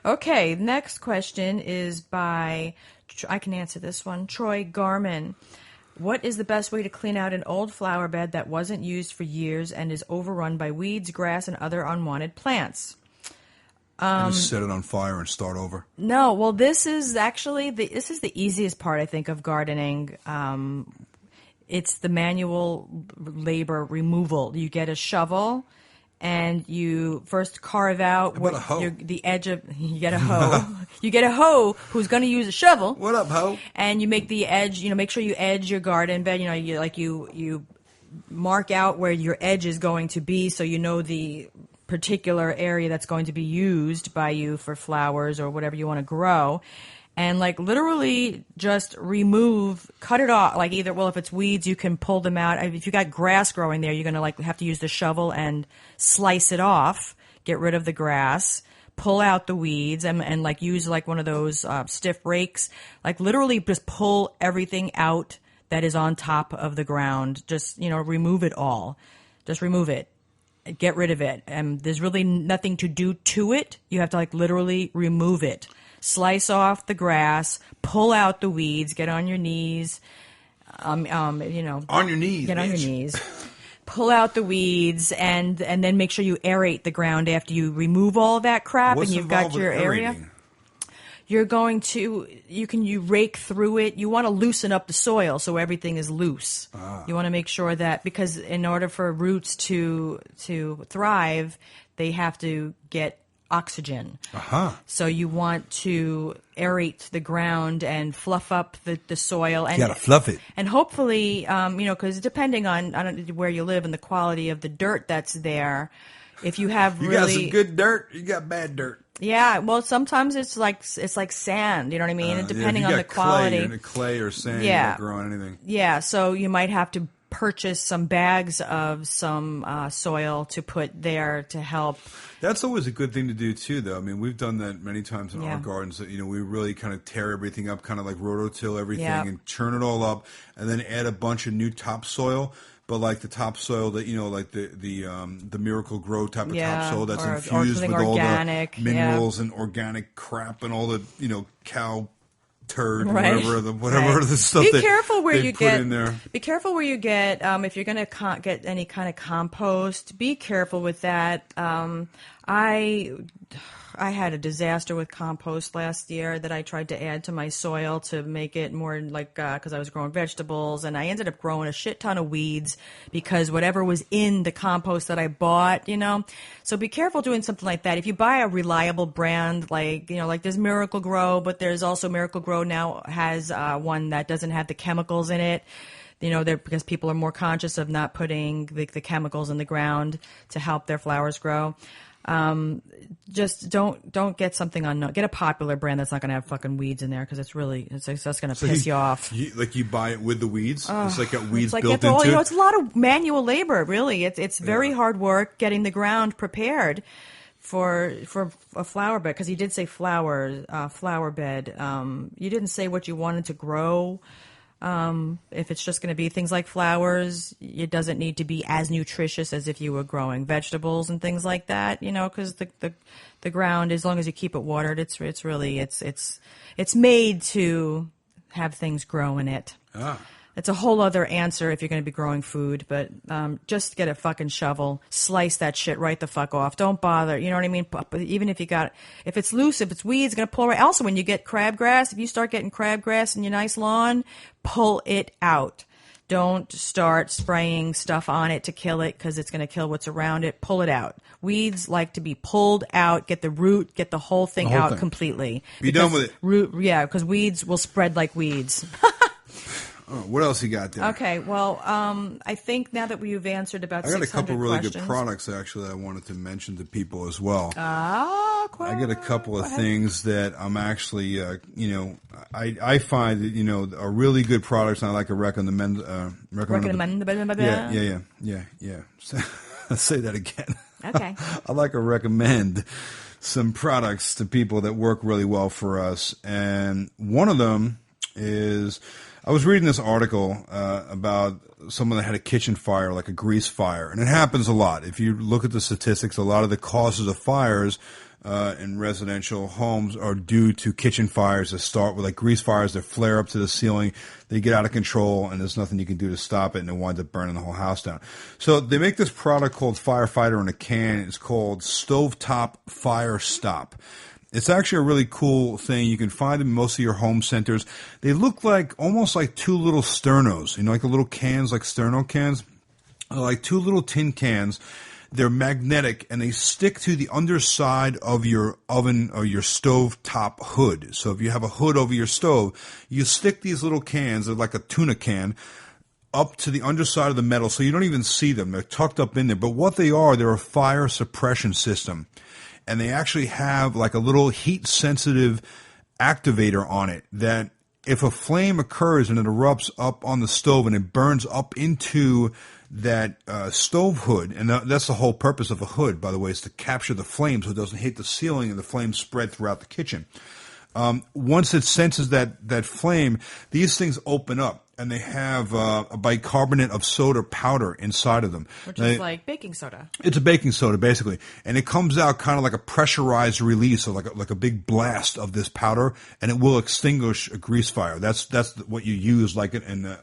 Okay, next question is by, I can answer this one, Troy Garman. What is the best way to clean out an old flower bed that wasn't used for years and is overrun by weeds, grass, and other unwanted plants? Just set it on fire and start over. No, well, this is actually the easiest part, I think, of gardening. It's the manual labor removal. You get a shovel, and you first carve out the edge of. You get a hoe. You get a hoe who's going to use a shovel. What up, hoe? And you make the edge. Make sure you edge your garden bed. You mark out where your edge is going to be, so you know the particular area that's going to be used by you for flowers or whatever you want to grow. And literally just cut it off. If it's weeds, you can pull them out. If you got grass growing there, you're going to have to use the shovel and slice it off, get rid of the grass, pull out the weeds, and use one of those stiff rakes. Literally just pull everything out that is on top of the ground. Just, remove it all. Just remove it. Get rid of it. And there's really nothing to do to it. You have to literally remove it. Slice off the grass, pull out the weeds, get on your knees, on your knees, get on your knees, pull out the weeds, and then make sure you aerate the ground after you remove all that crap. What's and you've got your area. you rake through it. You want to loosen up the soil so everything is loose. You want to make sure that, because in order for roots to thrive, they have to get oxygen. So you want to aerate the ground and fluff up the soil. And you gotta fluff it. And hopefully, because depending on where you live and the quality of the dirt that's there, if you have you got some good dirt, you got bad dirt. Yeah, well, sometimes it's like sand. You know what I mean? And depending on the quality, clay or sand, you're not growing anything. Yeah, so you might have to purchase some bags of some soil to put there to help. That's always a good thing to do too, though. I mean, we've done that many times in our gardens. That, we really kind of tear everything up, kind of like rototill everything, and churn it all up, and then add a bunch of new topsoil. But like the topsoil that like the Miracle Grow type of topsoil that's infused with organic, all the minerals and organic crap and all the cow turd, right. whatever the stuff. Be careful where you put get. In there. Be careful where you get. If you're going to get any kind of compost, be careful with that. I had a disaster with compost last year that I tried to add to my soil to make it more like, because I was growing vegetables, and I ended up growing a shit ton of weeds because whatever was in the compost that I bought, So be careful doing something like that. If you buy a reliable brand, like there's Miracle Grow, but there's also Miracle Grow now has one that doesn't have the chemicals in it. Because people are more conscious of not putting the chemicals in the ground to help their flowers grow. Just don't get something unknown. Get a popular brand that's not going to have fucking weeds in there, because that's going to piss you off. You buy it with the weeds. It's like got weeds built into it. It's a lot of manual labor. Really, it's very hard work getting the ground prepared for a flower bed. Because he did say flower bed. You didn't say what you wanted to grow. If it's just going to be things like flowers, it doesn't need to be as nutritious as if you were growing vegetables and things like that, because the ground, as long as you keep it watered, it's made to have things grow in it. It's a whole other answer if you're going to be growing food, but just get a fucking shovel, slice that shit right the fuck off. Don't bother. You know what I mean? But even if if it's loose, if it's weeds, it's going to pull right. Also, when you get crabgrass, if you start getting crabgrass in your nice lawn, pull it out. Don't start spraying stuff on it to kill it, because it's going to kill what's around it. Pull it out. Weeds like to be pulled out. Get the root, get the whole thing out completely. Be done with it. Because weeds will spread like weeds. What else you got there? Okay, well, I think now that you've answered about 600 I got a couple really questions. good products, actually, I wanted to mention to people as well. I got a couple of things that I'm actually, I find that, are really good products, and I like to recommend. Yeah. Let's say that again. Okay. I like to recommend some products to people that work really well for us, and one of them is, I was reading this article about someone that had a kitchen fire, like a grease fire, and it happens a lot. If you look at the statistics, a lot of the causes of fires in residential homes are due to kitchen fires that start with like grease fires that flare up to the ceiling. They get out of control, and there's nothing you can do to stop it, and it winds up burning the whole house down. So they make this product called Firefighter in a can. It's called Stovetop Fire Stop. It's actually a really cool thing. You can find them in most of your home centers. They look like almost like two little sternos, like the little cans, like sterno cans, like two little tin cans. They're magnetic, and they stick to the underside of your oven or your stove top hood. So if you have a hood over your stove, you stick these little cans, they're like a tuna can, up to the underside of the metal, so you don't even see them. They're tucked up in there. But what they are, they're a fire suppression system. And they actually have like a little heat-sensitive activator on it that if a flame occurs and it erupts up on the stove and it burns up into that stove hood, and that's the whole purpose of a hood, by the way, is to capture the flame so it doesn't hit the ceiling and the flames spread throughout the kitchen. Once it senses that flame, these things open up. And they have a bicarbonate of soda powder inside of them. Which is like baking soda. It's a baking soda, basically. And it comes out kind of like a pressurized release, or like a big blast of this powder, and it will extinguish a grease fire. That's what you use, like in the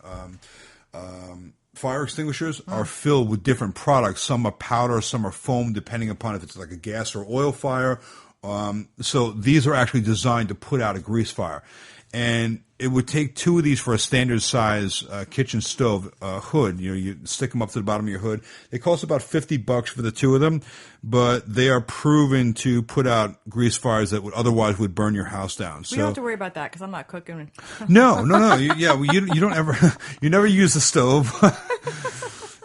fire extinguishers are filled with different products. Some are powder, some are foam, depending upon if it's like a gas or oil fire, So these are actually designed to put out a grease fire. And it would take 2 of these for a standard size kitchen stove hood. You stick them up to the bottom of your hood. They cost about $50 for the 2 of them, but they are proven to put out grease fires that would otherwise would burn your house down. We don't have to worry about that because I'm not cooking. No. You don't ever, you never use the stove.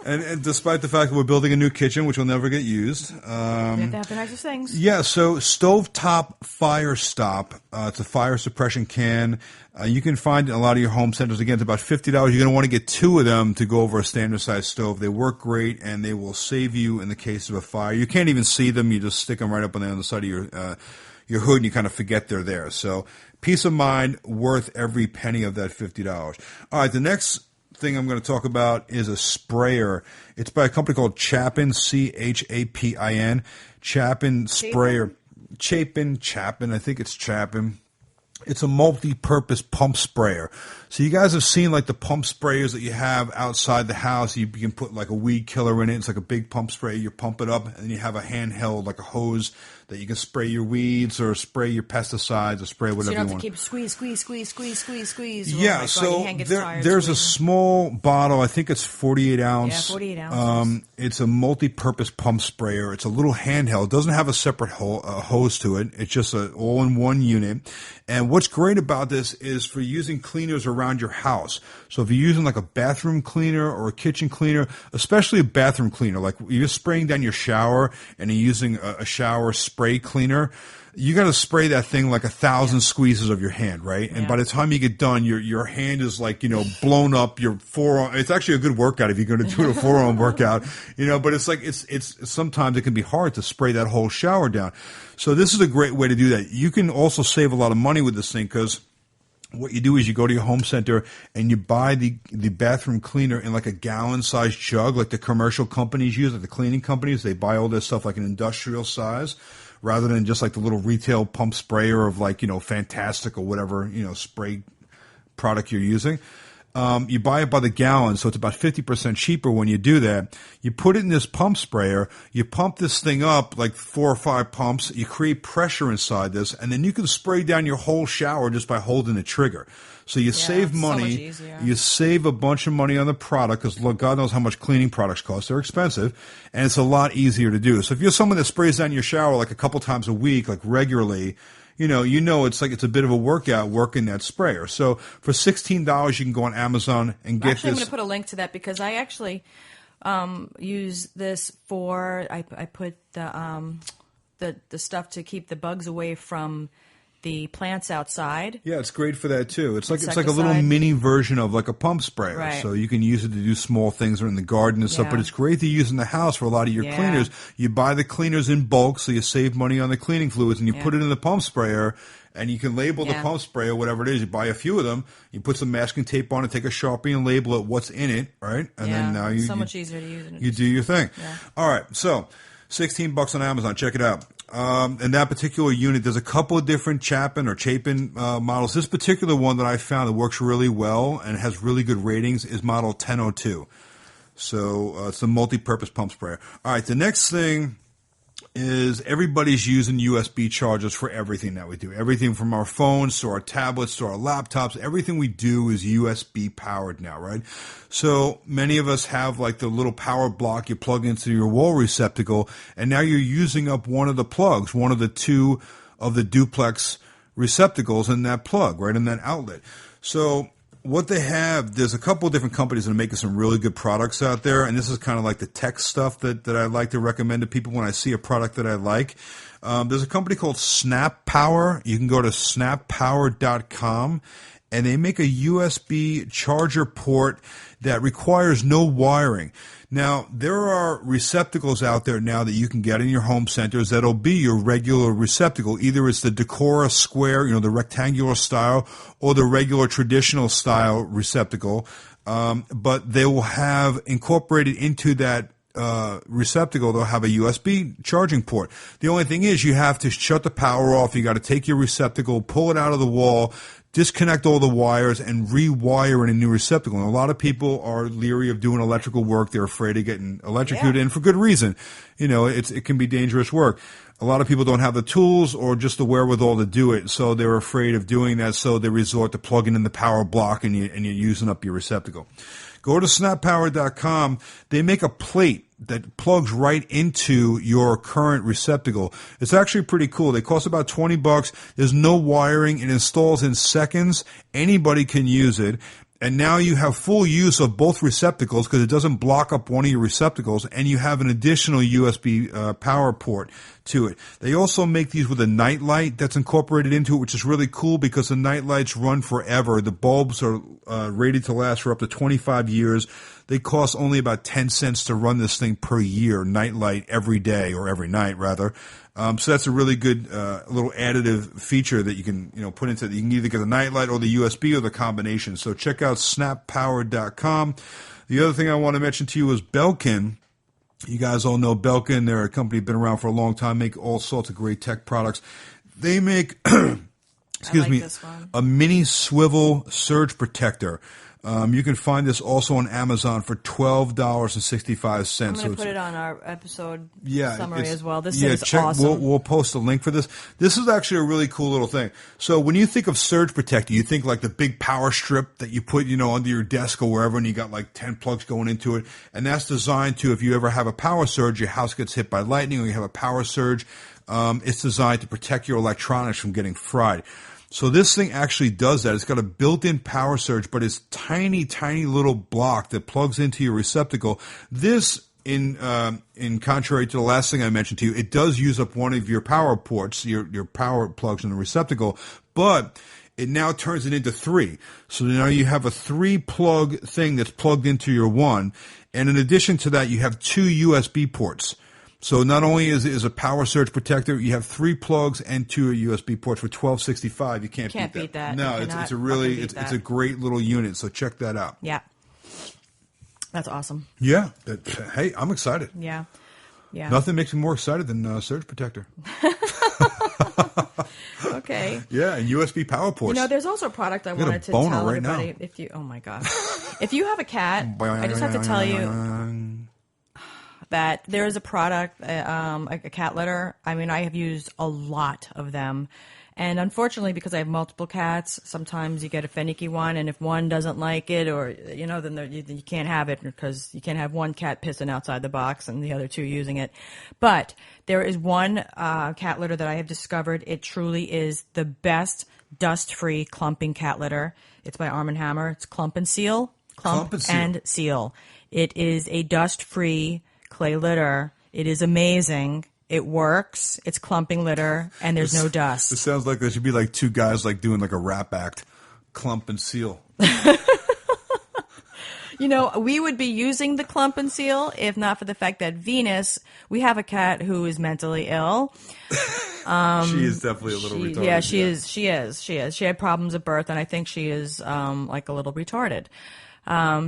And despite the fact that we're building a new kitchen, which will never get used. We have to have the nicest things. Yeah, so Stovetop Fire Stop. It's a fire suppression can. You can find it in a lot of your home centers. Again, it's about $50. You're going to want to get 2 of them to go over a standard size stove. They work great, and they will save you in the case of a fire. You can't even see them. You just stick them right up on the side of your hood, and you kind of forget they're there. So peace of mind, worth every penny of that $50. All right, the next thing I'm going to talk about is a sprayer. It's by a company called Chapin, Chapin. Chapin sprayer. Chapin, I think it's Chapin. It's a multi-purpose pump sprayer. So you guys have seen like the pump sprayers that you have outside the house. You can put like a weed killer in it. It's like a big pump sprayer. You pump it up, and then you have a handheld, like a hose, that you can spray your weeds or spray your pesticides or spray whatever you want. So you don't have to keep squeeze. Yeah, so there's a small bottle. I think it's 48 ounce. Yeah, 48 ounces. It's a multi-purpose pump sprayer. It's a little handheld. It doesn't have a separate hose to it. It's just an all-in-one unit. And what's great about this is for using cleaners around your house. So if you're using like a bathroom cleaner or a kitchen cleaner, especially a bathroom cleaner, like you're spraying down your shower and you're using a shower spray cleaner, you got to spray that thing like 1,000 squeezes of your hand, right? And by the time you get done, your hand is like, blown up, your forearm. It's actually a good workout if you're going to do a forearm workout, but it's like, it's sometimes it can be hard to spray that whole shower down. So this is a great way to do that. You can also save a lot of money with this thing because what you do is you go to your home center and you buy the bathroom cleaner in like a gallon-sized jug, like the commercial companies use, like the cleaning companies. They buy all this stuff like an industrial size rather than just like the little retail pump sprayer of like, Fantastic or whatever, spray product you're using. You buy it by the gallon, so it's about 50% cheaper when you do that. You put it in this pump sprayer, you pump this thing up like 4 or 5 pumps, you create pressure inside this, and then you can spray down your whole shower just by holding the trigger. So you save money, you save a bunch of money on the product because God knows how much cleaning products cost. They're expensive, and it's a lot easier to do. So if you're someone that sprays down your shower like a couple times a week, like regularly, it's like it's a bit of a workout working that sprayer. So for $16, you can go on Amazon and get this. I'm going to put a link to that because I actually use this for. I put the stuff to keep the bugs away from the plants outside. Yeah, it's great for that too. It's like a little mini version of like a pump sprayer. Right. So you can use it to do small things or in the garden and stuff, but it's great to use in the house for a lot of your cleaners. You buy the cleaners in bulk so you save money on the cleaning fluids and you put it in the pump sprayer and you can label the pump sprayer, whatever it is. You buy a few of them, you put some masking tape on it, take a Sharpie and label it what's in it, right? And then now it's so much easier to use. You do your thing. Yeah. All right, so $16 on Amazon. Check it out. In that particular unit, there's a couple of different Chapin models. This particular one that I found that works really well and has really good ratings is model 1002. So it's a multi-purpose pump sprayer. All right, the next thing is everybody's using USB chargers for everything that we do. Everything from our phones to our tablets to our laptops, everything we do is USB powered now, right? So many of us have like the little power block you plug into your wall receptacle, and now you're using up one of the plugs, one of the 2 of the duplex receptacles in that plug, right, in that outlet. So what they have, there's a couple of different companies that are making some really good products out there, and this is kind of like the tech stuff that I like to recommend to people when I see a product that I like. There's a company called Snap Power. You can go to snappower.com, and they make a USB charger port that requires no wiring. Now, there are receptacles out there now that you can get in your home centers that'll be your regular receptacle. Either it's the Decora square, the rectangular style, or the regular traditional style receptacle. But they will have incorporated into that receptacle, they'll have a USB charging port. The only thing is you have to shut the power off. You got to take your receptacle, pull it out of the wall, disconnect all the wires and rewire in a new receptacle. And a lot of people are leery of doing electrical work. They're afraid of getting electrocuted, and for good reason. You know, it can be dangerous work. A lot of people don't have the tools or just the wherewithal to do it, so they're afraid of doing that, so they resort to plugging in the power block and you're using up your receptacle. Go to snappower.com. They make a plate that plugs right into your current receptacle. It's actually pretty cool. They cost about $20. There's no wiring. It installs in seconds. Anybody can use it. And now you have full use of both receptacles because it doesn't block up one of your receptacles, and you have an additional USB power port to it. They also make these with a night light that's incorporated into it, which is really cool because the night lights run forever. The bulbs are rated to last for up to 25 years. They cost only about 10 cents to run this thing per year, night light every day, or every night rather. So that's a really good little additive feature that you can put into it. You can either get the night light or the USB or the combination. So check out snappower.com. The other thing I want to mention to you is Belkin. You guys all know Belkin. They're a company been around for a long time, make all sorts of great tech products. They make a mini swivel surge protector. You can find this also on Amazon for $12.65. I'm going to put it on our episode summary as well. This is awesome. We'll post a link for this. This is actually a really cool little thing. So when you think of surge protector, you think like the big power strip that you put, under your desk or wherever, and you got like 10 plugs going into it. And that's designed to, if you ever have a power surge, your house gets hit by lightning, or you have a power surge, it's designed to protect your electronics from getting fried. So this thing actually does that. It's got a built-in power surge, but it's tiny, tiny little block that plugs into your receptacle. This, in contrary to the last thing I mentioned to you, it does use up one of your power ports, your power plugs in the receptacle, but it now turns it into 3. So now you have a 3-plug thing that's plugged into your one, and in addition to that, you have 2 USB ports. So not only is a power surge protector, you have 3 plugs and 2 USB ports for $12.65. You can't beat that. No, it's a great little unit. So check that out. Yeah, that's awesome. Yeah, hey, I'm excited. Yeah. Nothing makes me more excited than surge protector. Okay. Yeah, and USB power ports. There's also a product I wanted to tell right everybody. Now. Oh my god, if you have a cat, I just have to tell you that there is a product, a cat litter. I mean, I have used a lot of them. And unfortunately, because I have multiple cats, sometimes you get a finicky one, and if one doesn't like it, or, then you can't have it, because you can't have one cat pissing outside the box and the other 2 using it. But there is one cat litter that I have discovered. It truly is the best dust-free clumping cat litter. It's by Arm & Hammer. It's Clump and Seal. Clump and Seal. It is a dust-free clay litter. It is amazing. It works. It's clumping litter, and there's no dust. It sounds like there should be like 2 guys like doing like a rap act. Clump and Seal. We would be using the Clump and Seal if not for the fact that Venus, we have a cat who is mentally ill. She is definitely a little retarded. Yeah, she is. She had problems at birth, and I think she is like a little retarded.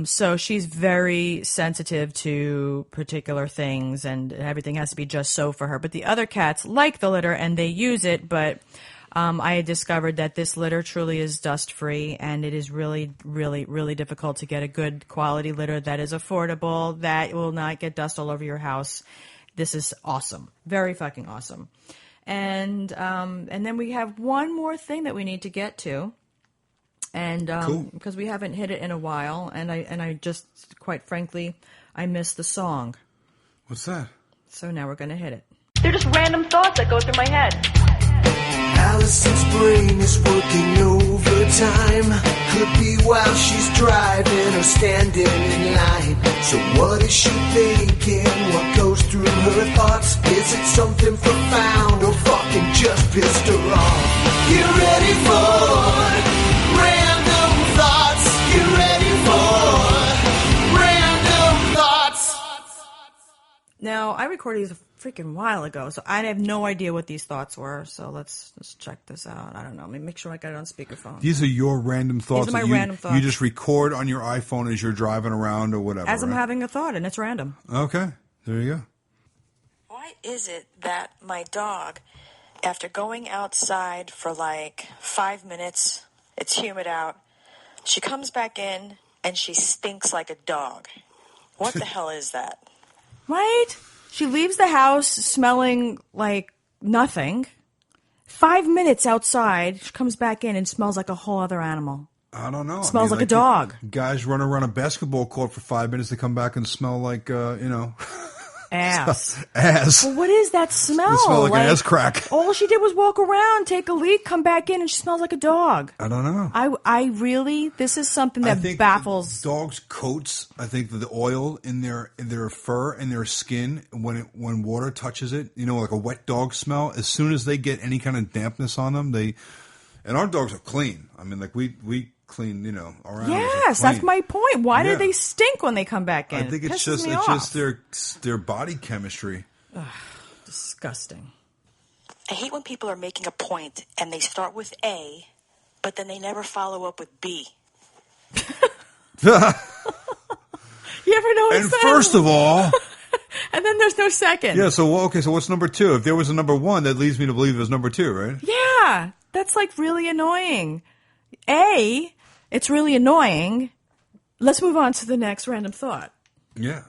So she's very sensitive to particular things, and everything has to be just so for her. But the other cats like the litter, and they use it, but I had discovered that this litter truly is dust-free, and it is really, really, really difficult to get a good quality litter that is affordable, that will not get dust all over your house. This is awesome. Very fucking awesome. And then we have one more thing that we need to get to. And cool. Because we haven't hit it in a while, and I just, quite frankly, I miss the song. What's that? So now we're going to hit it. They're just random thoughts that go through my head. Allison's brain is working overtime. Could be while she's driving or standing in line. So what is she thinking? What goes through her thoughts? Is it something profound or fucking just pissed her off? Get ready for random thoughts. Get ready for random thoughts. Now, I recorded these a freaking while ago, so I have no idea what these thoughts were. So let's check this out. I don't know. Let me make sure I got it on speakerphone. These are your random thoughts. These are my random thoughts. You just record on your iPhone as you're driving around or whatever. As I'm having a thought, and it's random. Okay. There you go. Why is it that my dog, after going outside for like 5 minutes, It's humid out. She comes back in, and she stinks like a dog. What the hell is that? Right? She leaves the house smelling like nothing. 5 minutes outside, she comes back in and smells like a whole other animal. I don't know. Smells like a dog. Guys run around a basketball court for 5 minutes to come back and smell like, Ass. ass. Well, what is that smell? It smells like ass crack. All she did was walk around, take a leak, come back in, and she smells like a dog. I don't know. I really, this is something I that think baffles. dogs' coats. I think that the oil in their fur and their skin, when water touches it, like a wet dog smell. As soon as they get any kind of dampness on them, and our dogs are clean. I mean, like we clean, our animals Yes, are clean. that's my point. Why Yeah. do they stink when they come back in? I think It it's pisses me just off. their body chemistry. Disgusting. I hate when people are making a point, and they start with A, but then they never follow up with B. You ever notice And that? first of all, and then there's no second. yeah. So what's number two? If there was a number one, that leads me to believe it was number two, right? Yeah, that's like really annoying. It's really annoying. Let's move on to the next random thought. Yeah.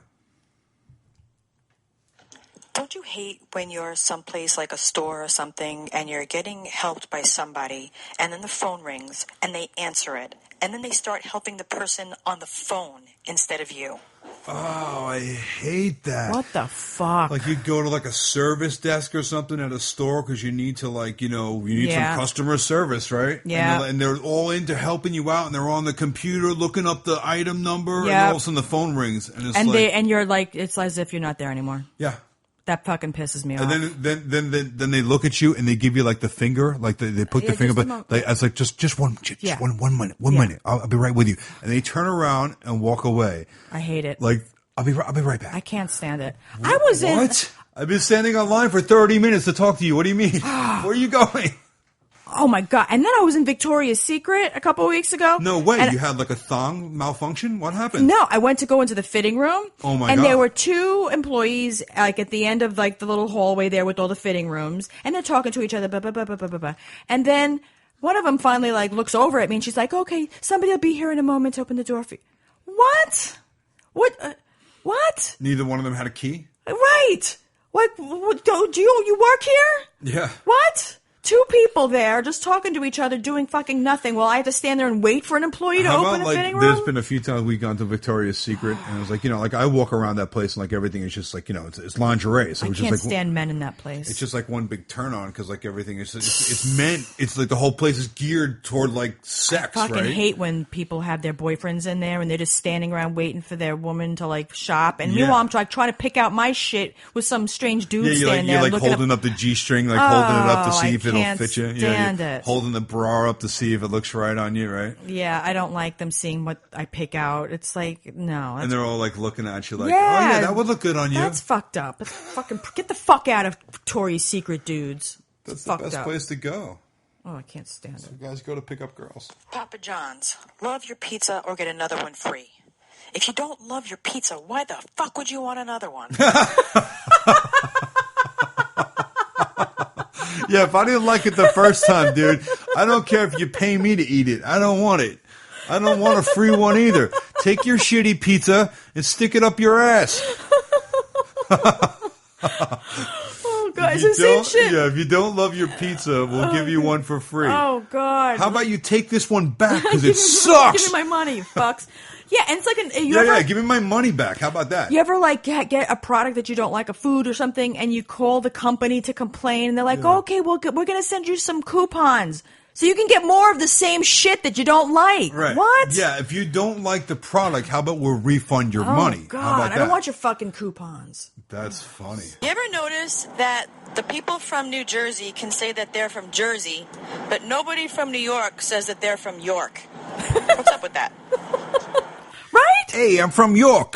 Don't you hate when you're someplace like a store or something and you're getting helped by somebody and then the phone rings and they answer it and then they start helping the person on the phone instead of you? Oh, I hate that. What the fuck? Like you go to like a service desk or something at a store because you need to Yeah. some customer service, right? Yeah. And they're all into helping you out and they're on the computer looking up the item number Yeah. and all of a sudden the phone rings and it's and you're like, it's as if you're not there anymore. yeah. That fucking pisses me off. And then they look at you and they give you like the finger, like they put the finger, just a but moment. it's like just one Yeah. one minute. I'll be right with you. And they turn around and walk away. I hate it. Like I'll be right back. I can't stand it. I was in. What? I've been standing online for 30 minutes to talk to you. What do you mean? Where are you going? Oh my god! And then I was in Victoria's Secret a couple of weeks ago. No way. And You had like a thong malfunction? What happened? No, I went to go into the fitting room. Oh, my and God. there were two employees like at the end of like the little hallway there with all the fitting rooms, and they're talking to each other. Blah, blah, blah, blah, blah, blah, blah. And then one of them finally like looks over at me and she's like, "Okay, somebody will be here in a moment to open the door for you." What? What? What? Neither one of them had a key? Right? What? Do you work here? Yeah. What? Two people there just talking to each other, doing fucking nothing, while I have to stand there and wait for an employee to How open about a fitting there's room? been a few times we've gone to Victoria's Secret and it was like, like I walk around that place and like everything is just like, it's lingerie. So I it's can't just like stand men in that place. it's just like one big turn on because like everything is it's meant. It's like the whole place is geared toward like sex, I fucking right? hate when people have their boyfriends in there and they're just standing around waiting for their woman to like shop. And Yeah. meanwhile, I'm trying to pick out my shit with some strange dude Yeah, standing there you're like looking holding up the G-string, like holding it up to see I if it'll can't fit you. stand You're it. holding the bra up to see if it looks right on you, right? Yeah, I don't like them seeing what I pick out. It's like, no. And they're all like looking at you like, Yeah, oh yeah, that would look good on you. That's fucked up. It's fucking get the fuck out of Victoria's Secret, dudes. That's the fucked best up. place to go. Oh, I can't stand it. You guys go to pick up girls. Papa John's, love your pizza or get another one free. If you don't love your pizza, why the fuck would you want another one? Yeah, if I didn't like it the first time, dude, I don't care if you pay me to eat it. I don't want it. I don't want a free one either. Take your shitty pizza and stick it up your ass. Oh god, it's the same shit. Yeah, if you don't love your pizza, we'll give you one for free. Oh god. How about you take this one back because it Give sucks? me my money, you fucks. Yeah, and it's like Give me my money back. How about that? You ever like get a product that you don't like, a food or something, and you call the company to complain, and they're like, "Okay, we're gonna send you some coupons so you can get more of the same shit that you don't like." Right. What? Yeah, if you don't like the product, how about we'll refund your Oh money? god, How about that? I don't want your fucking coupons. That's funny. You ever notice that the people from New Jersey can say that they're from Jersey, but nobody from New York says that they're from York? What's up with that? Right? Hey, I'm from York.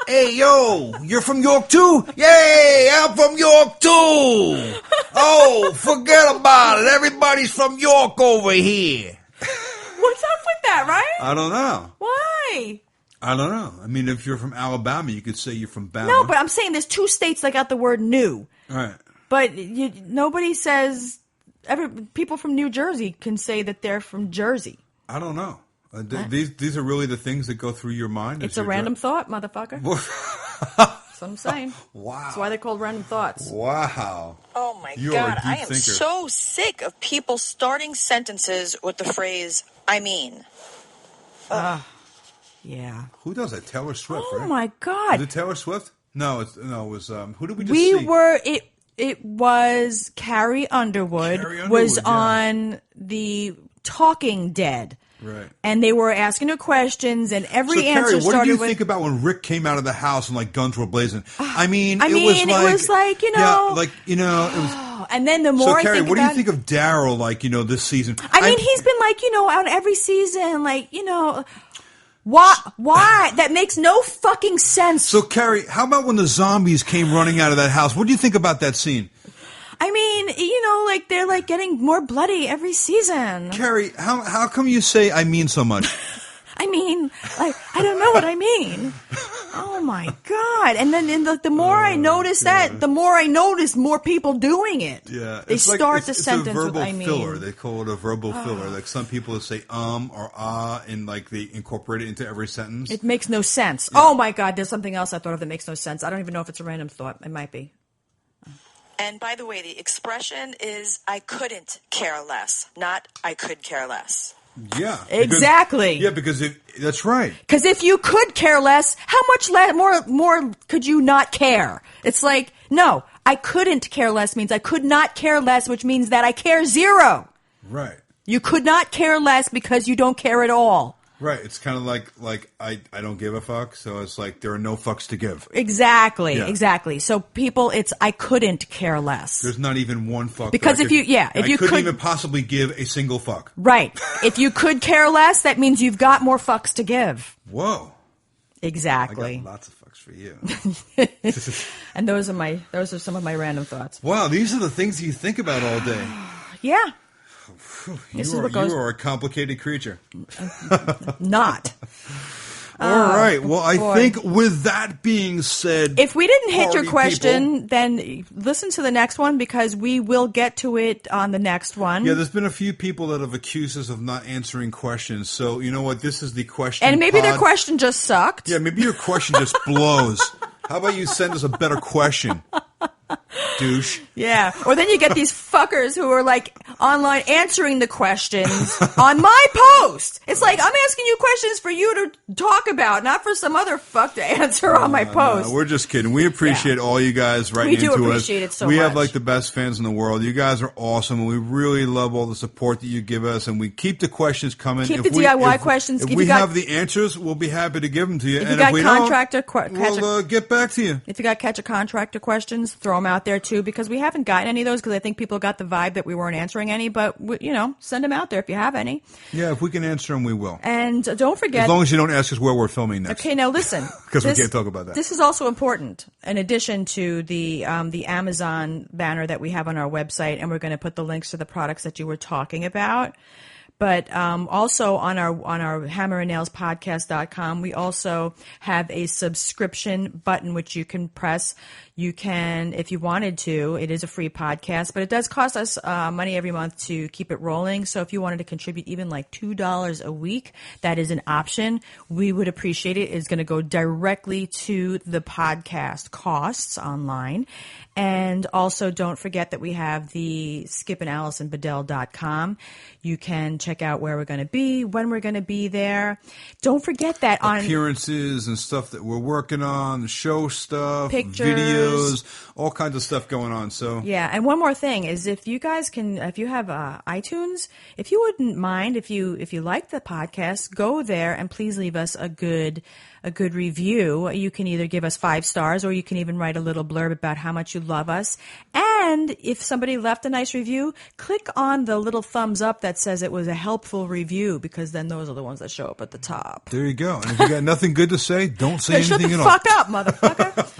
Hey, yo, you're from York too? Yay, I'm from York too. Oh, forget about it. Everybody's from York over here. What's up with that, right? I don't know. Why? I don't know. I mean, if you're from Alabama, you could say you're from Bama. No, but I'm saying there's two states that got the word new. Right. But nobody says people from New Jersey can say that they're from Jersey. I don't know. These are really the things that go through your mind. It's a random thought, motherfucker. That's what I'm saying. Wow. That's why they're called random thoughts. Wow. Oh my You are a God, I deep am thinker. so sick of people starting sentences with the phrase, I mean. Yeah. Who does that? Taylor Swift, Oh right? my God. Is it Taylor Swift? No, it was who did we just see? It was Carrie Underwood. Carrie Underwood, was yeah. on the Talking Dead. Right. And they were asking her questions, and every So, answer Carrie, what started did you with, think about when Rick came out of the house and like guns were blazing? I mean, it was like, you know, it was. and then the more So, Carrie, I think what about do you think of Daryl? Like, this season. I mean, he's been like, out every season, like, why? That makes no fucking sense. So, Carrie, how about when the zombies came running out of that house? What do you think about that scene? I mean, like they're like getting more bloody every season. Carrie, how come you say I mean so much? I mean, like, I don't know what I mean. Oh my God. And then the more I notice that, the more I notice more people doing it. Yeah. They it's start like, the it's sentence a verbal with I mean. filler. They call it a verbal filler. Like some people say or and like they incorporate it into every sentence. It makes no sense. Yeah. Oh my God, there's something else I thought of that makes no sense. I don't even know if it's a random thought. It might be. And by the way, the expression is I couldn't care less, not I could care less. Yeah. Exactly. Because that's right. Because if you could care less, how much more could you not care? It's like, no, I couldn't care less means I could not care less, which means that I care zero. Right. You could not care less because you don't care at all. Right. It's kind of like I don't give a fuck, so it's like there are no fucks to give. Exactly. Yeah. Exactly. So people, it's I couldn't care less. There's not even one fuck. Because if you couldn't could even possibly give a single fuck. Right. If you could care less, that means you've got more fucks to give. Whoa. Exactly. I got lots of fucks for you. And those are some of my random thoughts. Wow, these are the things you think about all day. Yeah. You are a complicated creature. Not. All right. Well, I think with that being said, if we didn't hit your question, people, then listen to the next one because we will get to it on the next one. Yeah, there's been a few people that have accused us of not answering questions. So you know what? This is the question. And maybe their question just sucked. Yeah, maybe your question just blows. How about you send us a better question? Douche. Yeah. Or then you get these fuckers who are like online answering the questions on my post. It's like, I'm asking you questions for you to talk about, not for some other fuck to answer on my post. No, we're just kidding. We appreciate all you guys writing into us. We do appreciate it so much. We have like the best fans in the world. You guys are awesome, and we really love all the support that you give us, and we keep the questions coming. Keep the DIY questions. If we have the answers, we'll be happy to give them to you. If you got contractor we'll get back to you. If you got catch a contractor questions, throw them out there too, because we haven't gotten any of those because I think people got the vibe that we weren't answering any, but send them out there if you have any. Yeah, if we can answer them, we will. And don't forget, as long as you don't ask us where we're filming next. Okay, now listen, because we can't talk about that. This is also important. In addition to the Amazon banner that we have on our website, and we're going to put the links to the products that you were talking about. But also on our hammerandnailspodcast.com, we also have a subscription button which you can press. You can, if you wanted to, it is a free podcast, but it does cost us money every month to keep it rolling. So if you wanted to contribute even like $2 a week, that is an option. We would appreciate it. It's going to go directly to the podcast costs online. And also don't forget that we have the skipandallisonbedell.com. You can check out where we're going to be, when we're going to be there. Don't forget that on appearances and stuff that we're working on, the show stuff, pictures, videos, all kinds of stuff going on. So yeah, and one more thing is if you guys can, if you have iTunes, if you wouldn't mind, if you like the podcast, go there and please leave us a good review. You can either give us 5 stars or you can even write a little blurb about how much you love us. And if somebody left a nice review, click on the little thumbs up that says it was a helpful review, because then those are the ones that show up at the top. There you go. And if you got nothing good to say, don't say anything at all. Shut the fuck up, motherfucker.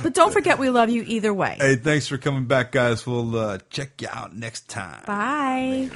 But don't forget we love you either way. Hey, thanks for coming back, guys. We'll check you out next time. Bye.